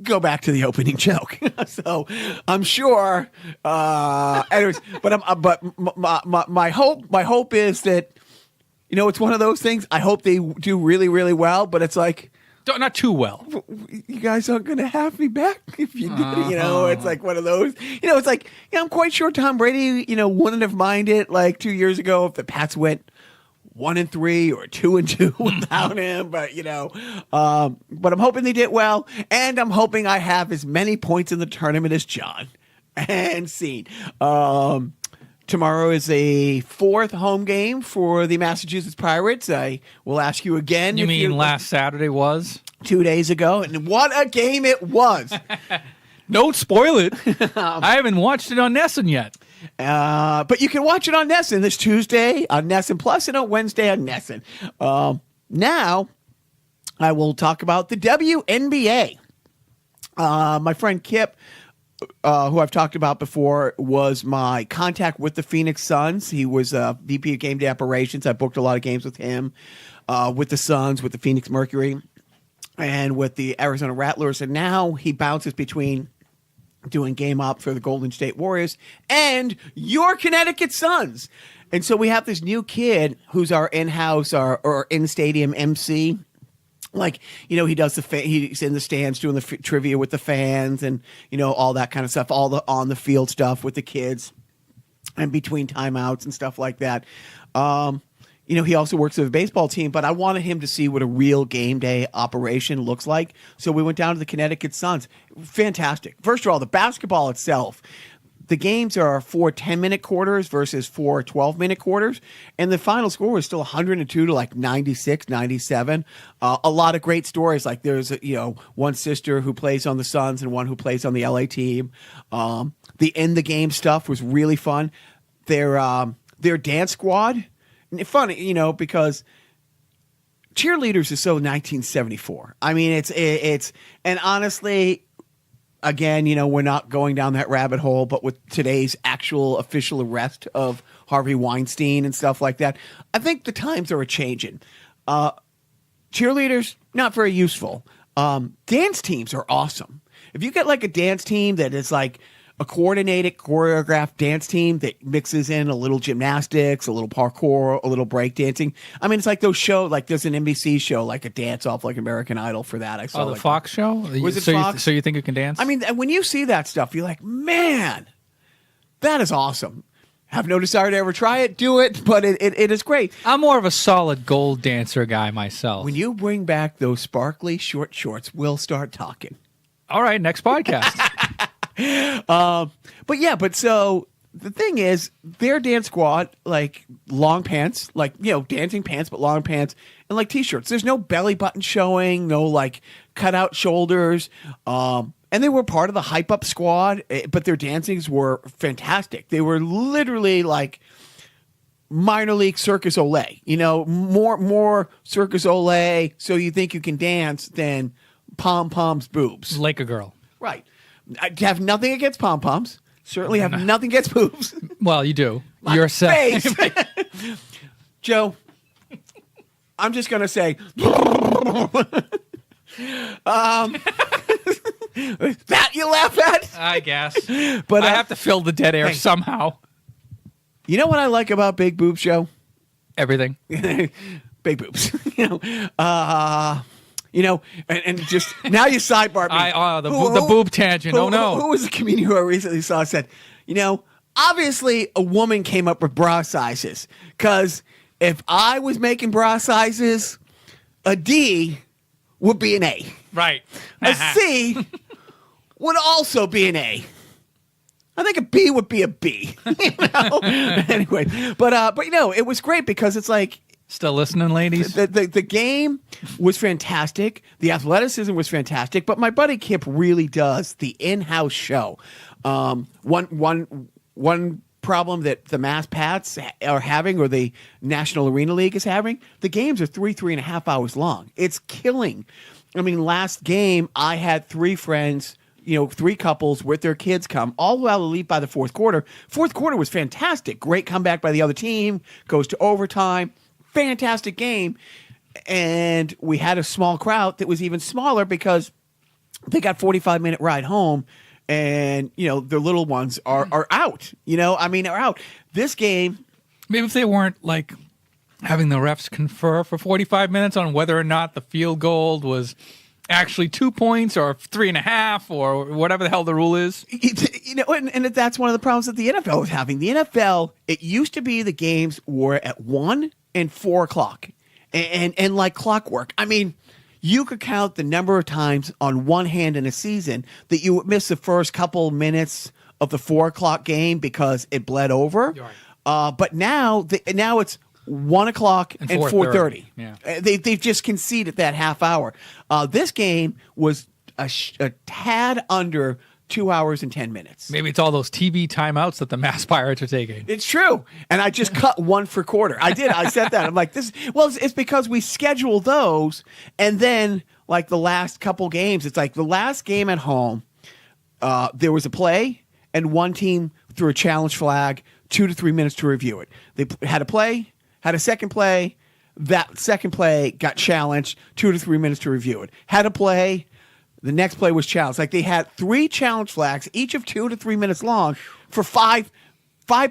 Go back to the opening joke. So I'm sure. Anyways, my hope is that, you know, it's one of those things. I hope they do really, really well, but it's like, Not too well. you guys aren't going to have me back if you do. You know, it's like one of those. You know, it's like, I'm quite sure Tom Brady, wouldn't have minded like 2 years ago if the Pats went 1-3 or 2-2 without him. But but I'm hoping they did well, and I'm hoping I have as many points in the tournament as John and Scene. Tomorrow is a fourth home game for the Massachusetts Pirates. I will ask you again. You mean last Saturday was? 2 days ago, and what a game it was. Don't spoil it. I haven't watched it on Nessun yet. But you can watch it on Nessun this Tuesday on Nessun Plus and on Wednesday on Nessun. Now, I will talk about the WNBA. My friend Kip, who I've talked about before, was my contact with the Phoenix Suns. He was VP of Game Day Operations. I booked a lot of games with him, with the Suns, with the Phoenix Mercury, and with the Arizona Rattlers. And now he bounces between doing game op for the Golden State Warriors and your Connecticut Suns. And so we have this new kid who's our in-house or in-stadium MC. Like, he does he's in the stands doing the trivia with the fans and, all that kind of stuff, all the on the field stuff with the kids and between timeouts and stuff like that. He also works with a baseball team, but I wanted him to see what a real game day operation looks like. So we went down to the Connecticut Suns. Fantastic. First of all, the basketball itself. The games are 4 10-minute quarters versus 4 12-minute quarters. And the final score was still 102 to like 96, 97. A lot of great stories. Like there's, one sister who plays on the Suns and one who plays on the LA team. The end the game stuff was really fun. Their dance squad, funny, because cheerleaders is so 1974. I mean, it's and honestly, again, we're not going down that rabbit hole, but with today's actual official arrest of Harvey Weinstein and stuff like that, I think the times are a-changing. Cheerleaders, not very useful. Dance teams are awesome. If you get like a dance team that is like a coordinated, choreographed dance team that mixes in a little gymnastics, a little parkour, a little breakdancing. I mean, it's like those shows, like there's an NBC show, like a dance off like American Idol for that. I saw the like, Fox show? Was it so Fox? So you think you can dance? I mean, when you see that stuff, you're like, man, that is awesome. Have no desire to ever try it, do it, but it is great. I'm more of a solid gold dancer guy myself. When you bring back those sparkly short shorts, we'll start talking. All right, next podcast. But so the thing is, their dance squad, like long pants, like, dancing pants, but long pants and like t-shirts. There's no belly button showing, no like cut out shoulders. And they were part of the hype up squad, but their dancings were fantastic. They were literally like minor league Circus Olay, more Circus Olay. So you think you can dance than pom-poms boobs. Like a girl. Right. I have nothing against pom-poms. Certainly have nothing against boobs. Well, you do. My Yourself. face. Joe, I'm just going to say, That you laugh at? I guess. But I have to fill the dead air hey. somehow. You know what I like about Big Boob Show? Everything. Big boobs. And just now you sidebar me. The boob tangent. Oh no. Who was the comedian who I recently saw said, obviously a woman came up with bra sizes, because if I was making bra sizes, a D would be an A. Right. A C would also be an A. I think a B would be a B. Anyway, but it was great because it's like, still listening, ladies? The game was fantastic. The athleticism was fantastic. But my buddy Kip really does the in-house show. One problem that the Mass Pats are having, or the National Arena League is having, the games are 3.5 hours long. It's killing. I mean, last game I had 3 friends, 3 couples with their kids come, all while to leave by the fourth quarter. Fourth quarter was fantastic. Great comeback by the other team. Goes to overtime. Fantastic game. And we had a small crowd that was even smaller because they got 45-minute ride home, and their little ones are out. Are out. This game, maybe if they weren't like having the refs confer for 45 minutes on whether or not the field goal was actually 2 points or 3.5 or whatever the hell the rule is. And that's one of the problems that the NFL is having. The NFL, it used to be the games were at 1 and 4 o'clock, and like clockwork. I mean, you could count the number of times on one hand in a season that you would miss the first couple minutes of the 4 o'clock game because it bled over. Right. But now it's 1 o'clock and 4:30. Yeah. They've just conceded that half hour. This game was a tad under 2 hours and 10 minutes. Maybe it's all those TV timeouts that the Mass Pirates are taking. It's true. And I just cut 1 for quarter. I did. I said that. I'm like, it's because we schedule those. And then like the last couple games, it's like the last game at home, there was a play and one team threw a challenge flag, 2 to 3 minutes to review it. They had a play, had a second play. That second play got challenged, 2 to 3 minutes to review it. Had a play. The next play was challenged. Like they had 3 challenge flags, each of 2 to 3 minutes long, for five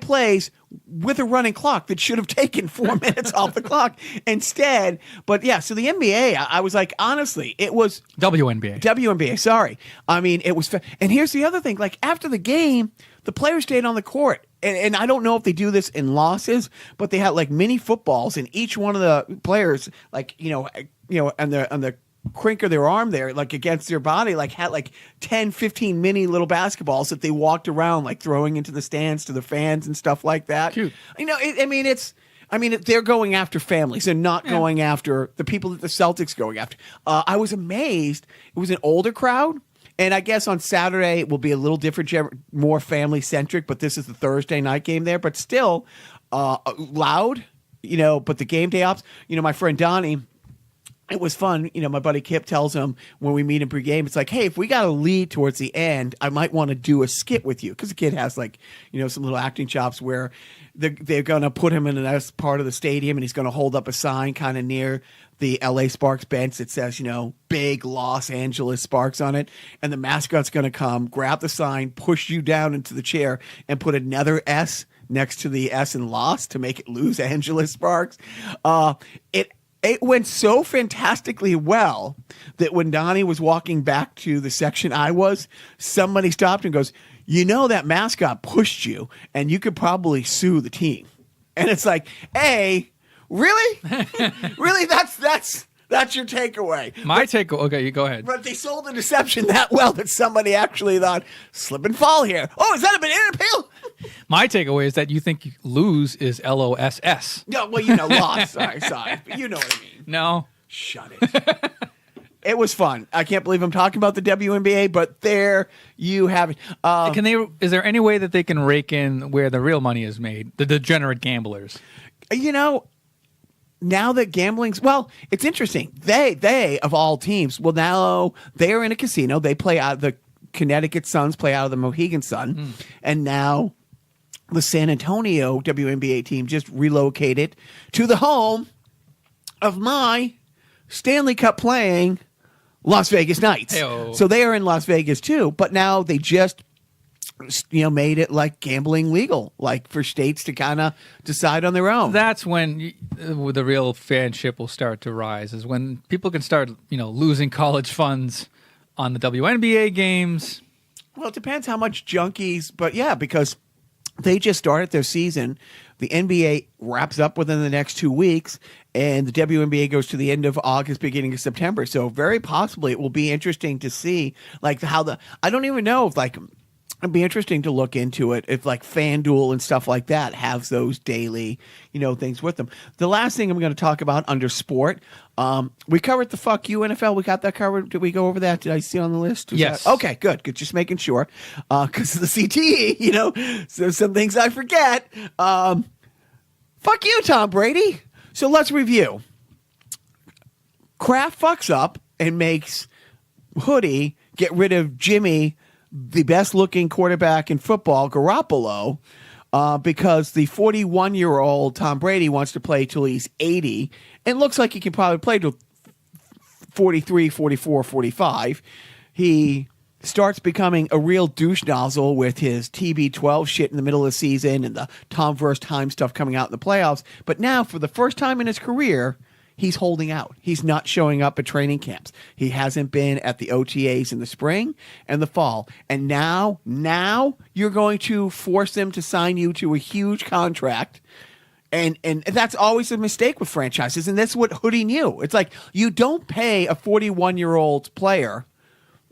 plays with a running clock that should have taken 4 minutes off the clock instead. But yeah, so the NBA, I was like, honestly, it was WNBA. Sorry, I mean it was. And here's the other thing: like after the game, the players stayed on the court, and I don't know if they do this in losses, but they had like mini footballs, and each one of the players, like on the crink of their arm there, like against their body, like had like 10, 15 mini little basketballs that they walked around, like throwing into the stands to the fans and stuff like that. Cute. They're going after families and not going after the people that the Celtics going after. I was amazed. It was an older crowd. And I guess on Saturday it will be a little different, more family centric, but this is the Thursday night game there, but still loud, but the game day ops, my friend Donnie, it was fun. My buddy Kip tells him when we meet him pregame, it's like, hey, if we got a lead towards the end, I might want to do a skit with you. Because the kid has some little acting chops where they're going to put him in another part of the stadium and he's going to hold up a sign kind of near the LA Sparks bench that says, big Los Angeles Sparks on it. And the mascot's going to come, grab the sign, push you down into the chair and put another S next to the S in Los to make it Los Angeles Sparks. It went so fantastically well that when Donnie was walking back to the section I was, somebody stopped and goes, that mascot pushed you and you could probably sue the team. And it's like, hey, really? Really? That's your takeaway. Okay, you go ahead. But they sold the deception that well that somebody actually thought, slip and fall here. Oh, is that a banana peel? My takeaway is that you think lose is LOSS. No, well, lost. Sorry. But you know what I mean. No. Shut it. It was fun. I can't believe I'm talking about the WNBA, but there you have it. Is there any way that they can rake in where the real money is made? The degenerate gamblers. Now that gambling's, it's interesting. They of all teams, now they're in a casino. They play out, the Connecticut Suns play out of the Mohegan Sun, and now the San Antonio WNBA team just relocated to the home of my Stanley Cup playing Las Vegas Knights. Hey-o. So they are in Las Vegas too, but now they just made it like gambling legal, like for states to kind of decide on their own. That's when the real fanship will start to rise, is when people can start, losing college funds on the WNBA games. Well, it depends how much junkies, but yeah, because they just started their season. The NBA wraps up within the next 2 weeks, and the WNBA goes to the end of August, beginning of September. So very possibly it will be interesting to see like how I don't even know if like it'd be interesting to look into it if like FanDuel and stuff like that have those daily, things with them. The last thing I'm going to talk about under sport, we covered the fuck you NFL. We got that covered. Did we go over that? Did I see on the list? Yes. Okay, good. Just making sure. Because of the CTE, so some things I forget. Fuck you, Tom Brady. So let's review. Kraft fucks up and makes Hoodie get rid of Jimmy, the best-looking quarterback in football, Garoppolo, because the 41-year-old Tom Brady wants to play till he's 80 and looks like he can probably play till 43, 44, 45. He starts becoming a real douche nozzle with his TB12 shit in the middle of the season and the Tom vs. Time stuff coming out in the playoffs. But now, for the first time in his career, he's holding out. He's not showing up at training camps. He hasn't been at the OTAs in the spring and the fall. And now you're going to force them to sign you to a huge contract. And that's always a mistake with franchises. And that's what Hoodie knew. It's like you don't pay a 41-year-old player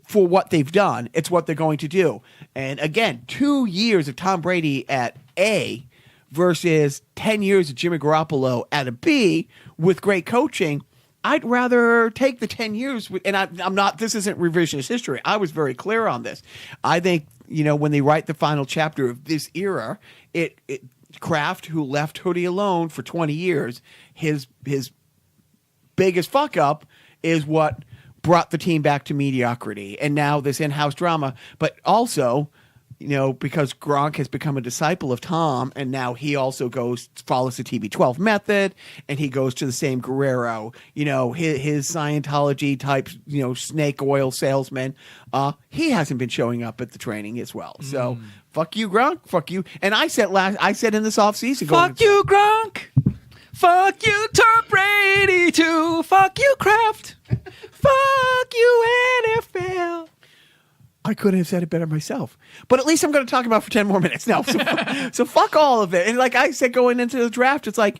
for what they've done. It's what they're going to do. And again, 2 years of Tom Brady at A versus 10 years of Jimmy Garoppolo at a B with great coaching. I'd rather take the 10 years. And I'm not, this isn't revisionist history. I was very clear on this. I think, when they write the final chapter of this era, Kraft, who left Hoodie alone for 20 years, his biggest fuck up is what brought the team back to mediocrity. And now this in-house drama, but also, because Gronk has become a disciple of Tom, and now he also follows the TB12 method, and he goes to the same Guerrero, his Scientology type, snake oil salesman. He hasn't been showing up at the training as well. So fuck you, Gronk. Fuck you. And I said in this offseason, fuck you, Gronk. Fuck you, Tom Brady too. Fuck you, Kraft. Fuck you, NFL. I couldn't have said it better myself. But at least I'm going to talk about it for 10 more minutes now. So fuck all of it. And like I said, going into the draft, it's like,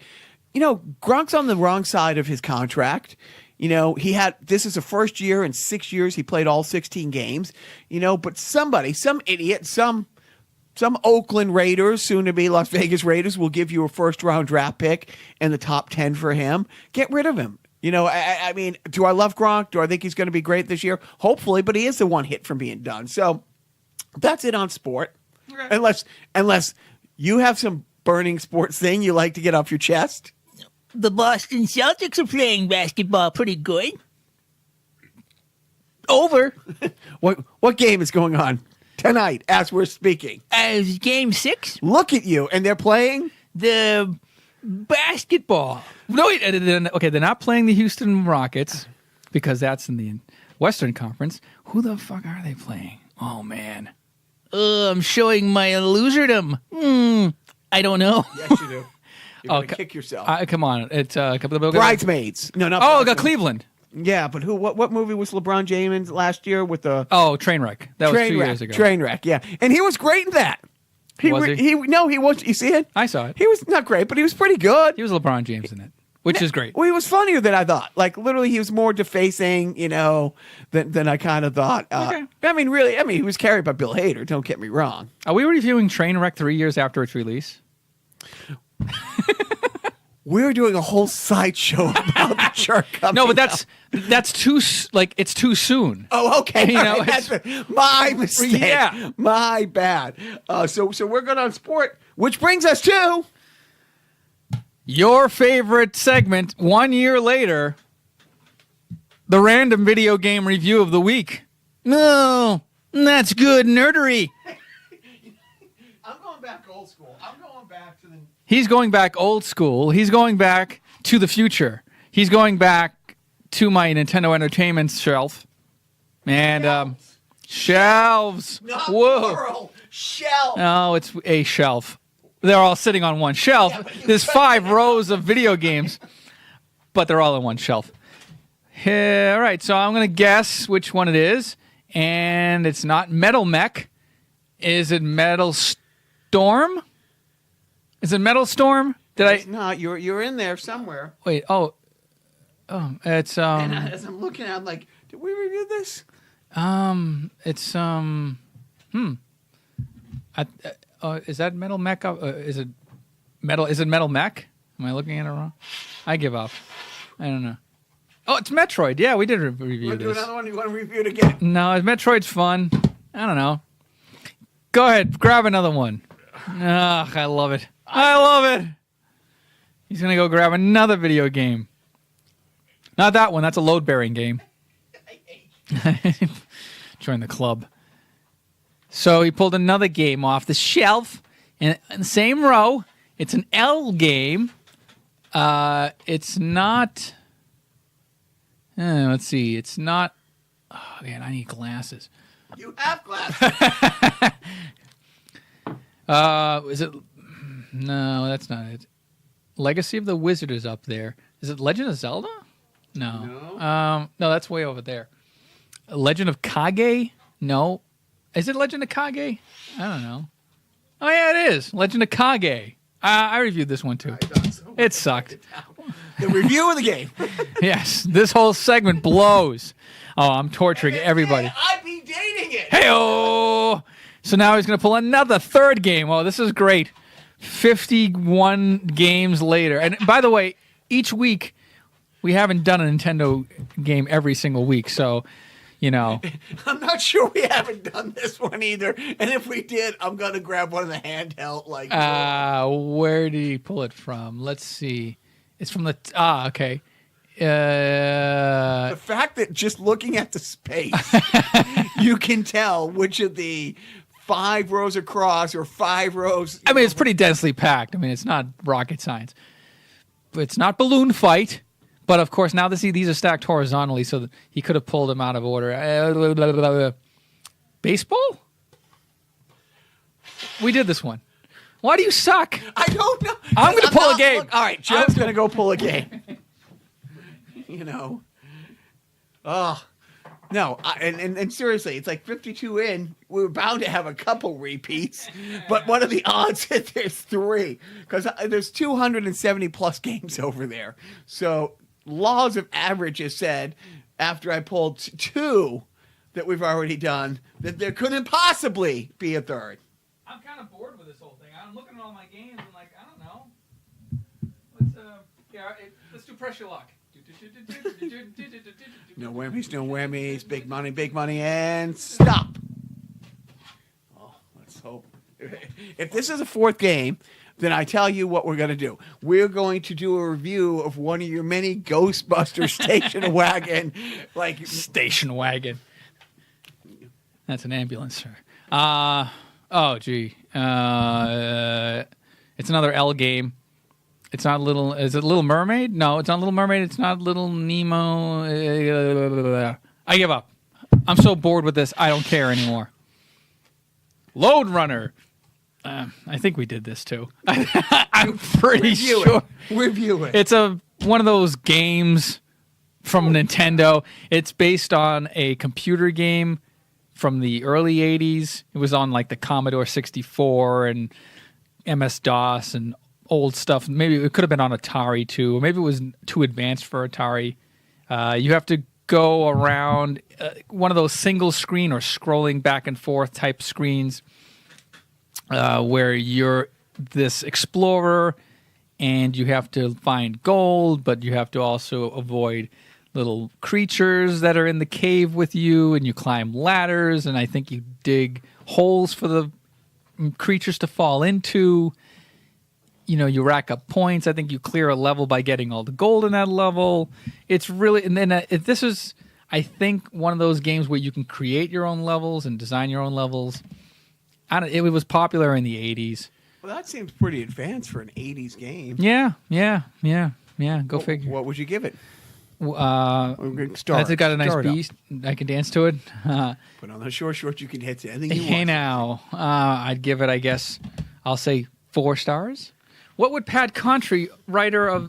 Gronk's on the wrong side of his contract. This is the first year in 6 years he played all 16 games. But some idiot, some Oakland Raiders, soon to be Las Vegas Raiders, will give you a first-round draft pick in the top 10 for him. Get rid of him. I mean, do I love Gronk? Do I think he's going to be great this year? Hopefully, but he is the one hit from being done. So that's it on sport. Okay. Unless you have some burning sports thing you like to get off your chest. The Boston Celtics are playing basketball pretty good. Over. What game is going on tonight as we're speaking? Game 6. Look at you. And they're playing? The basketball. No, wait. Okay, they're not playing the Houston Rockets because that's in the Western Conference. Who the fuck are they playing? Oh, man. I'm showing my loserdom. I don't know. Yes, you do. You're going to kick yourself. Come on. It's a couple of Bridesmaids. No, not Bridesmaids. Cleveland. Yeah, but who? What movie was LeBron James last year with the? Oh, Trainwreck. That was 2 years ago. Trainwreck. Yeah, and he was great in that. Was he? No, he was. You see it? I saw it. He was not great, but he was pretty good. He was LeBron James in it, which is great. Well, he was funnier than I thought. Like literally, he was more defacing, than I kind of thought. Okay. I mean, really, he was carried by Bill Hader. Don't get me wrong. Are we reviewing Trainwreck 3 years after its release? We're doing a whole sideshow about the shark coming. No, but that's too it's too soon. Oh, okay. Right, that's my mistake. Yeah, my bad. So we're going on sport, which brings us to your favorite segment. 1 year later, the random video game review of the week. No, that's good nerdery. I'm going back old school. I'm going back to the. He's going back old school. He's going back to the future. He's going back to my Nintendo Entertainment shelf. And shelves. Not Whoa. plural. Shelf. No, it's a shelf. They're all sitting on one shelf. There's 5 rows of video games, but they're all on one shelf. All right, so I'm going to guess which one it is, and it's not Metal Mech. Is it Metal Storm? Is it Metal Storm? No, you're in there somewhere. Wait, it's And as I'm looking at it, I'm like, did we review this? it's is that Metal Mech? Is it Metal Mech? Am I looking at it wrong? I give up. I don't know. Oh, it's Metroid. Yeah, we did review Want to do this. another one? You want to review it again? No, Metroid's fun. I don't know. Go ahead, grab another one. Ugh, I love it. I love it. He's gonna go grab another video game. Not that one. That's a load-bearing game. Join the club. So he pulled another game off the shelf in the same row. It's an L game. It's not. Let's see. It's not. Oh man, I need glasses. You have glasses. Is it? No, that's not it. Legacy of the Wizard is up there. Is it Legend of Zelda? No. No, that's way over there. Legend of Kage? No. Is it Legend of Kage? I don't know. Oh, yeah, it is. Legend of Kage. I reviewed this one, too. It sucked. The review of the game. Yes, this whole segment blows. Oh, I'm torturing everybody. I'd be dating it. Hey-oh! So now he's going to pull another third game. Oh, this is great. 51 games later. And by the way, each week, we haven't done a Nintendo game every single week, so, you know. I'm not sure we haven't done this one either. And if we did, I'm going to grab one of the handheld. Where did he pull it from? Let's see. It's from the... okay. The fact that just looking at the space, you can tell which of the 5 rows across or 5 rows... I mean, it's pretty densely packed. I mean, it's not rocket science. But it's not Balloon Fight. But, of course, now these are stacked horizontally, so that he could have pulled them out of order. Baseball? We did this one. Why do you suck? I don't know. I'm going to pull a game. All right, Joe's going to go pull a game. You know. Oh. No, and seriously, it's like 52 in. We were bound to have a couple repeats, but what are the odds that there's 3? Because there's 270 plus games over there. So laws of averages said, after I pulled 2 that we've already done, that there couldn't possibly be a third. I'm kind of bored with this whole thing. I'm looking at all my games. I'm like, I don't know. Let's do pressure lock. No whammies, big money, and stop. Oh, let's hope. If this is a 4th game, then I tell you what we're going to do. We're going to do a review of one of your many Ghostbuster station wagon. Station wagon. That's an ambulance, sir. Oh, gee. It's another L game. It's not Little... Is it Little Mermaid? No, it's not Little Mermaid. It's not Little Nemo. I give up. I'm so bored with this. I don't care anymore. Lode Runner. I think we did this, too. I'm pretty sure. Review it. It's one of those games from Nintendo. It's based on a computer game from the early 80s. It was on, like, the Commodore 64 and MS-DOS and old stuff. Maybe it could have been on Atari too, or maybe it was too advanced for Atari. You have to go around one of those single screen or scrolling back and forth type screens where you're this explorer and you have to find gold, but you have to also avoid little creatures that are in the cave with you, and you climb ladders, and I think you dig holes for the creatures to fall into. You know, you rack up points. I think you clear a level by getting all the gold in that level. It's really, and then this is, I think, one of those games where you can create your own levels and design your own levels. It was popular in the 80s. Well, that seems pretty advanced for an 80s game. Yeah. Go figure. What would you give it? Start. It's got a nice Start up. beat. I can dance to it. Put on the shorts. You can hit anything you Hey want. now, I'd give it, I guess, I'll say 4 stars. What would Pat Contry,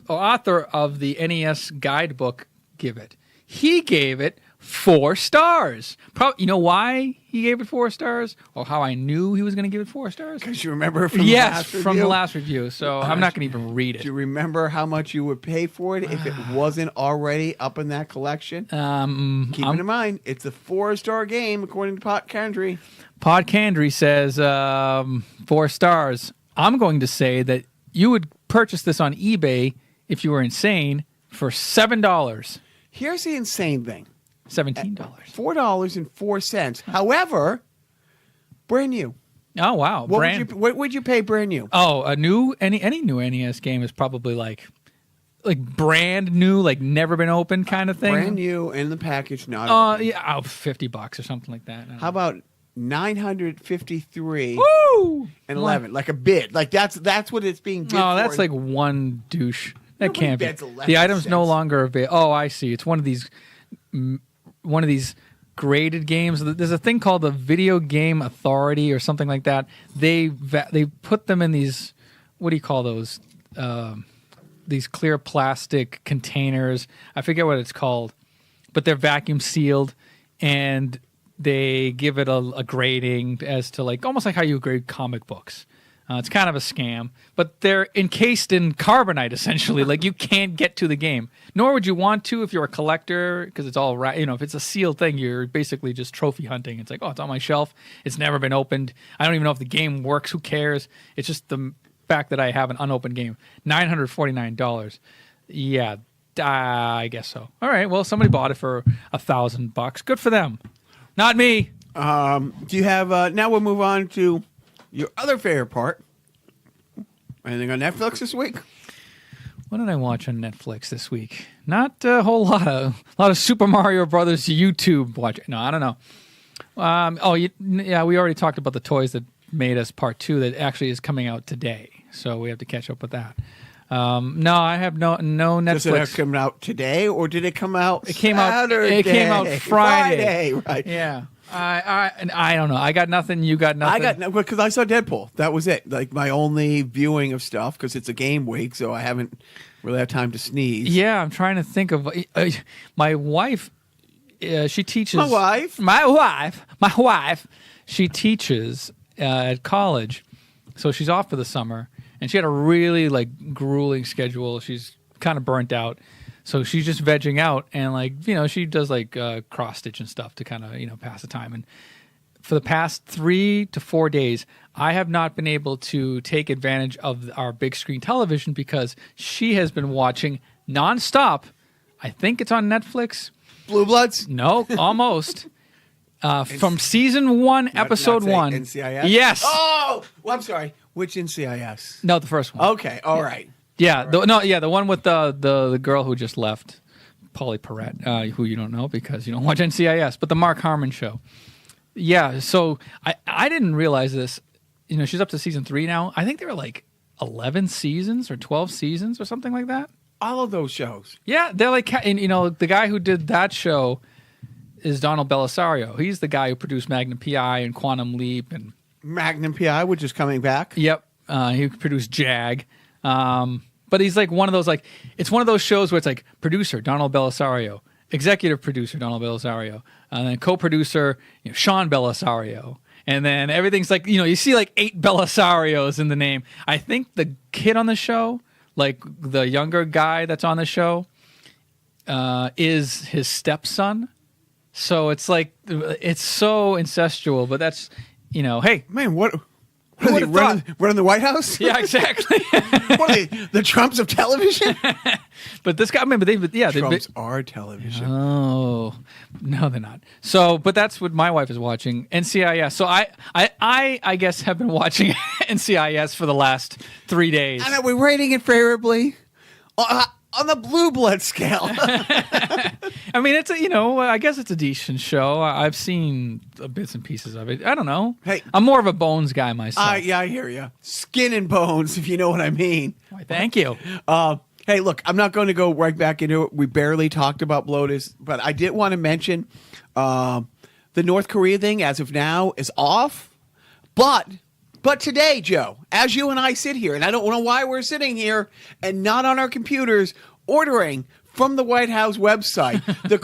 author of the NES guidebook, give it? He gave it 4 stars. You know why he gave it 4 stars? Or how I knew he was going to give it 4 stars? Because you remember from from the last review. So I'm not going to even read Do it. you remember how much you would pay for it if it wasn't already up in that collection? Keep in mind, it's a 4-star game according to Pot Candry. Pod Candry says 4 stars. I'm going to say that you would purchase this on eBay if you were insane for $7. Here's the insane thing. $17. $4.04. However, brand new. Oh wow! What would you pay brand new? Oh, any new NES game is probably like brand new, like never been opened kind of thing. Brand new in the package, not. Yeah, $50 or something like that. How about 953 Woo! and 11? Like a bid. Like that's what it's being bid No, for. that's like one douche. That Nobody can't be. bids 11 The item's no cents. longer available. Oh, I see. It's one of these graded games. There's a thing called the Video Game Authority or something like that. They put them in these, what do you call those? These clear plastic containers. I forget what it's called, but they're vacuum sealed, and they give it a grading as to like almost like how you grade comic books. It's kind of a scam, but they're encased in carbonite, essentially. Like, you can't get to the game. Nor would you want to if you're a collector, because it's all right. You know, if it's a sealed thing, you're basically just trophy hunting. It's like, oh, it's on my shelf. It's never been opened. I don't even know if the game works. Who cares? It's just the fact that I have an unopened game. $949. Yeah, I guess so. All right, well, somebody bought it for $1,000. Good for them. Not me. Do you have? Now we'll move on to your other favorite part. Anything on Netflix this week? What did I watch on Netflix this week? Not a whole lot. A lot of Super Mario Brothers YouTube watch. No, I don't know. Yeah, we already talked about the Toys That Made Us Part 2 that actually is coming out today. So we have to catch up with that. No, I have no Netflix. Does it have come out today, or did it come out? It came out. It came out Friday. Right? Yeah. I don't know. I got nothing. You got nothing. I got no, because I saw Deadpool. That was it. Like my only viewing of stuff, because it's a game week, so I haven't really had time to sneeze. Yeah, I'm trying to think of my wife. She teaches. My wife. She teaches at college, so she's off for the summer, and she had a really grueling schedule. She's kind of burnt out. So she's just vegging out, and she does cross stitch and stuff to kind of pass the time. And for the past 3 to 4 days, I have not been able to take advantage of our big screen television because she has been watching nonstop. I think it's on Netflix. Blue Bloods? No, almost. From season 1, episode 1. NCIS? Yes. Oh, well, I'm sorry. Which NCIS? No, the first one. Okay, all right. Yeah, the one with the girl who just left, Polly Perrette, who you don't know because you don't watch NCIS, but the Mark Harmon show. Yeah, so I didn't realize this. She's up to season 3 now. I think there were 11 seasons or 12 seasons or something like that. All of those shows. Yeah, they're and the guy who did that show is Donald Bellisario. He's the guy who produced Magnum P.I. and Quantum Leap and Magnum P.I., which is coming back. Yep, he produced Jag. But he's one of those it's one of those shows where it's producer Donald Bellisario, executive producer Donald Bellisario, and then co-producer Sean Bellisario, and then everything's you see 8 Bellisarios in the name. I think the kid on the show, the younger guy that's on the show, is his stepson. So it's it's so incestual, but that's hey Man, what? Are they running the White House? Yeah, exactly. What are they, the Trumps of television? But this guy, Trumps are television. Oh, no, they're not. So, but that's what my wife is watching, NCIS. So I guess have been watching NCIS for the last 3 days. And are we rating it favorably? On the blue blood scale. I mean, it's I guess it's a decent show. I've seen bits and pieces of it. I don't know. Hey, I'm more of a Bones guy myself. Yeah, I hear you. Skin and bones, if you know what I mean. Why, thank you. Hey, Hey, look, I'm not going to go right back into it. We barely talked about bloaters, but I did want to mention the North Korea thing as of now is off. But today, Joe, as you and I sit here, and I don't know why we're sitting here and not on our computers ordering from the White House website the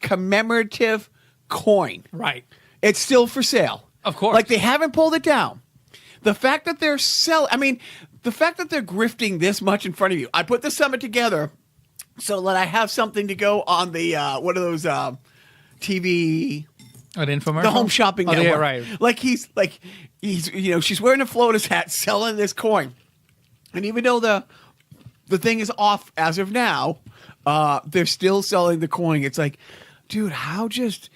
commemorative coin. Right. It's still for sale. Of course. Like, they haven't pulled it down. The fact that they're the fact that they're grifting this much in front of you. I put the summit together so that I have something to go on the, what are those TV... An infomercial? The Home Shopping Network. Yeah, right. Like he's, she's wearing a FLOTUS hat selling this coin. And even though the thing is off as of now, they're still selling the coin. It's like, dude, how just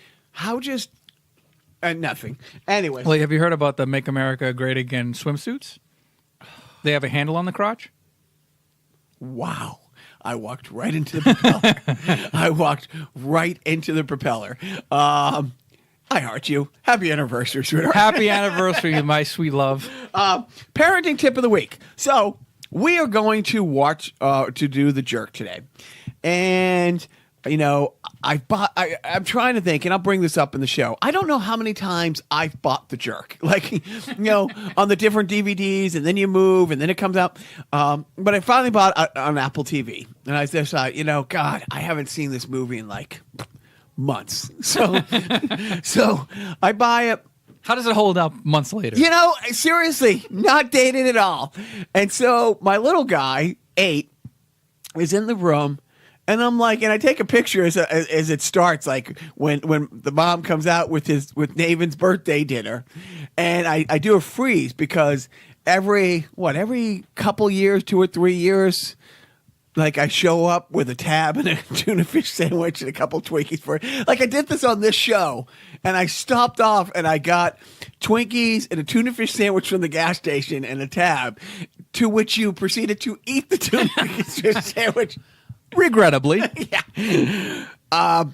nothing. Anyway. Well, have you heard about the Make America Great Again swimsuits? They have a handle on the crotch. Wow. I walked right into the propeller. I walked right into the propeller. I heart you. Happy anniversary, sweetheart. Happy anniversary, my sweet love. Parenting tip of the week. So we are going to watch to do The Jerk today. And, I'm trying to think, and I'll bring this up in the show. I don't know how many times I've bought The Jerk. Like, on the different DVDs, and then you move, and then it comes out. But I finally bought it on Apple TV. And I just thought, God, I haven't seen this movie in like months. So I buy it. How does it hold up months later? Seriously, not dated at all. And so my little guy, 8, is in the room. And I'm like, and I take a picture as it starts, like when the mom comes out with Naven's birthday dinner, and I do a freeze because every couple years, 2 or 3 years, like I show up with a tab and a tuna fish sandwich and a couple Twinkies for it. Like I did this on this show, and I stopped off and I got Twinkies and a tuna fish sandwich from the gas station and a tab, to which you proceeded to eat the tuna fish sandwich. Regrettably. Yeah.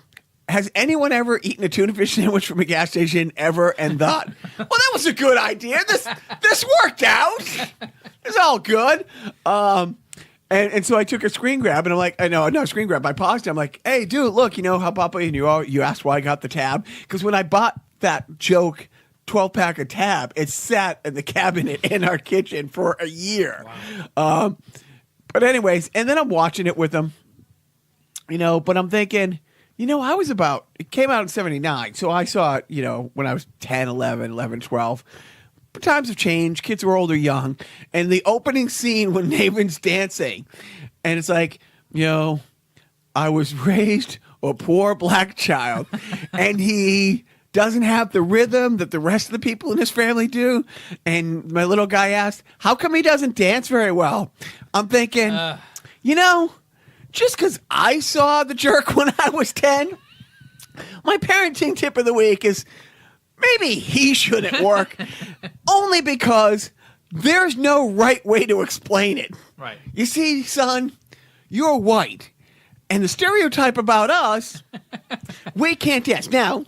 Has anyone ever eaten a tuna fish sandwich from a gas station ever and thought, well, that was a good idea. This worked out. It's all good. And so I took a screen grab, and I'm like, no, screen grab. I paused it. I'm like, hey, dude, look, how Papa, and you asked why I got the tab? Because when I bought that joke 12-pack of tab, it sat in the cabinet in our kitchen for a year. Wow. But anyways, and then I'm watching it with them. But I'm thinking, it came out in 79. So I saw it, when I was 10, 11, 12. But times have changed. Kids were older, young. And the opening scene when Naven's dancing, and it's like, I was raised a poor black child, and he doesn't have the rhythm that the rest of the people in his family do. And my little guy asked, how come he doesn't dance very well? I'm thinking, just because I saw The Jerk when I was 10, my parenting tip of the week is maybe he shouldn't work. Only because there's no right way to explain it. Right. You see, son, you're white. And the stereotype about us, we can't dance. Now,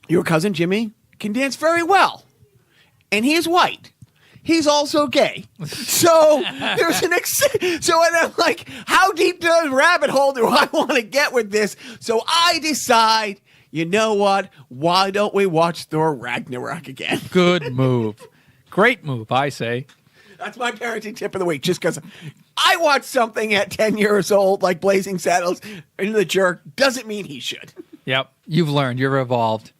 your cousin Jimmy can dance very well. And he is white. He's also gay. So there's so and I'm like, how deep does rabbit hole do I want to get with this? So I decide, you know what? Why don't we watch Thor Ragnarok again? Good move. Great move, I say. That's my parenting tip of the week. Just because I watched something at 10 years old, like Blazing Saddles and The Jerk, doesn't mean he should. Yep. You've learned. You're evolved.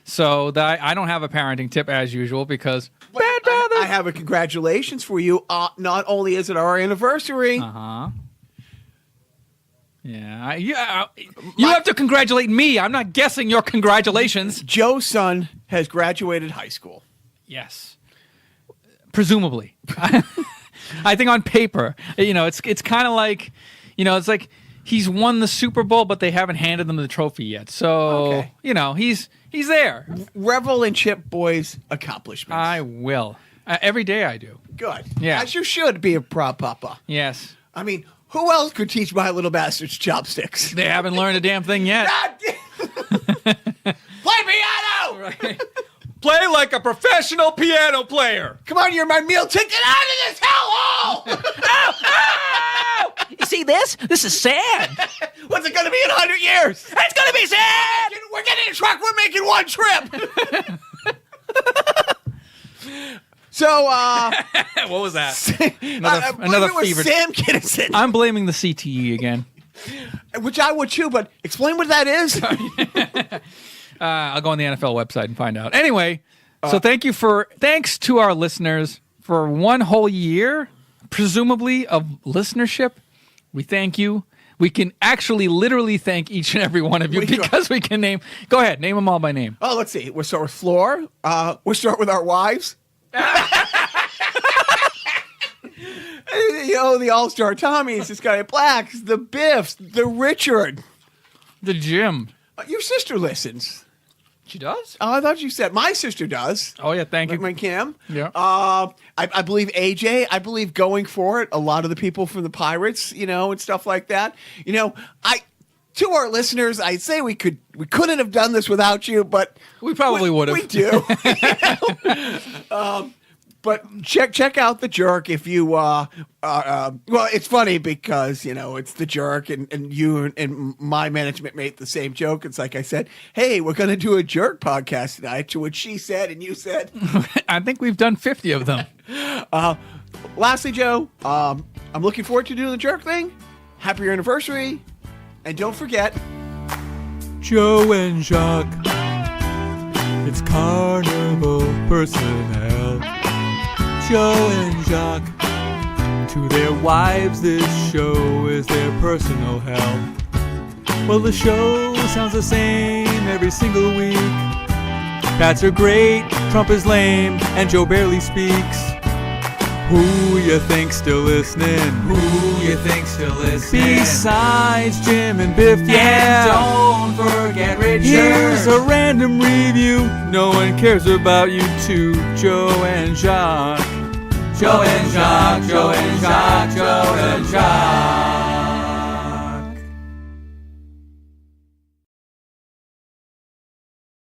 So I don't have a parenting tip as usual because bad brother. I have a congratulations for you. Not only is it our anniversary. Uh-huh. Yeah. You have to congratulate me. I'm not guessing your congratulations. Joe's son has graduated high school. Yes. Presumably. I think on paper, it's kind of like, it's like he's won the Super Bowl, but they haven't handed them the trophy yet. So, okay. He's there. Revel in Chip Boy's accomplishments. I will. Every day I do. Good. Yeah. As you should be a proud papa. Yes. I mean, who else could teach my little bastards chopsticks? They haven't learned a damn thing yet. Play piano! Right. Play like a professional piano player. Come on, you're my meal ticket out of this hellhole! Ow! Ow! You see this? This is sad. What's it going to be in 100 years? It's gonna be sad. We're getting a truck. We're making one trip. So, What was that? I believe Another it was fever. Sam Kinison, I'm blaming the CTE again. which I would too. But explain what that is. I'll go on the NFL website and find out. Anyway, so thanks to our listeners for one whole year, presumably, of listenership. We thank you. We can actually literally thank each and every one of you because we can name. Go ahead, name them all by name. Oh, let's see. We'll start with Floor. We'll start with our wives. The All-Star Tommies, the Sky Blacks, the Biffs, the Richard. The Jim. Your sister listens. She does? Oh, I thought you said my sister does. Oh, yeah, thank you. My Kim. Yeah. I believe AJ. I believe going for it. A lot of the people from the Pirates, and stuff like that. To our listeners, I say we couldn't have done this without you, but We probably would have. We do. But check out The Jerk if you well, it's funny because it's The Jerk and you and my management made the same joke. It's like I said, hey, we're gonna do a Jerk podcast tonight, to which she said and you said. I think we've done 50 of them. Lastly, Joe, I'm looking forward to doing the Jerk thing. Happy anniversary, and don't forget, Joe and Jacques, it's carnival personnel. Joe and Jacques, to their wives this show is their personal hell. Well, the show sounds the same every single week. Pats are great, Trump is lame, and Joe barely speaks. Who you think still listening? Who you think still listening? Besides Jim and Biff, yeah. And don't forget Richard. Here's a random review. No one cares about you two, Joe and Jacques. Joe and Jacques, Joe and Jacques, Joe and Jacques.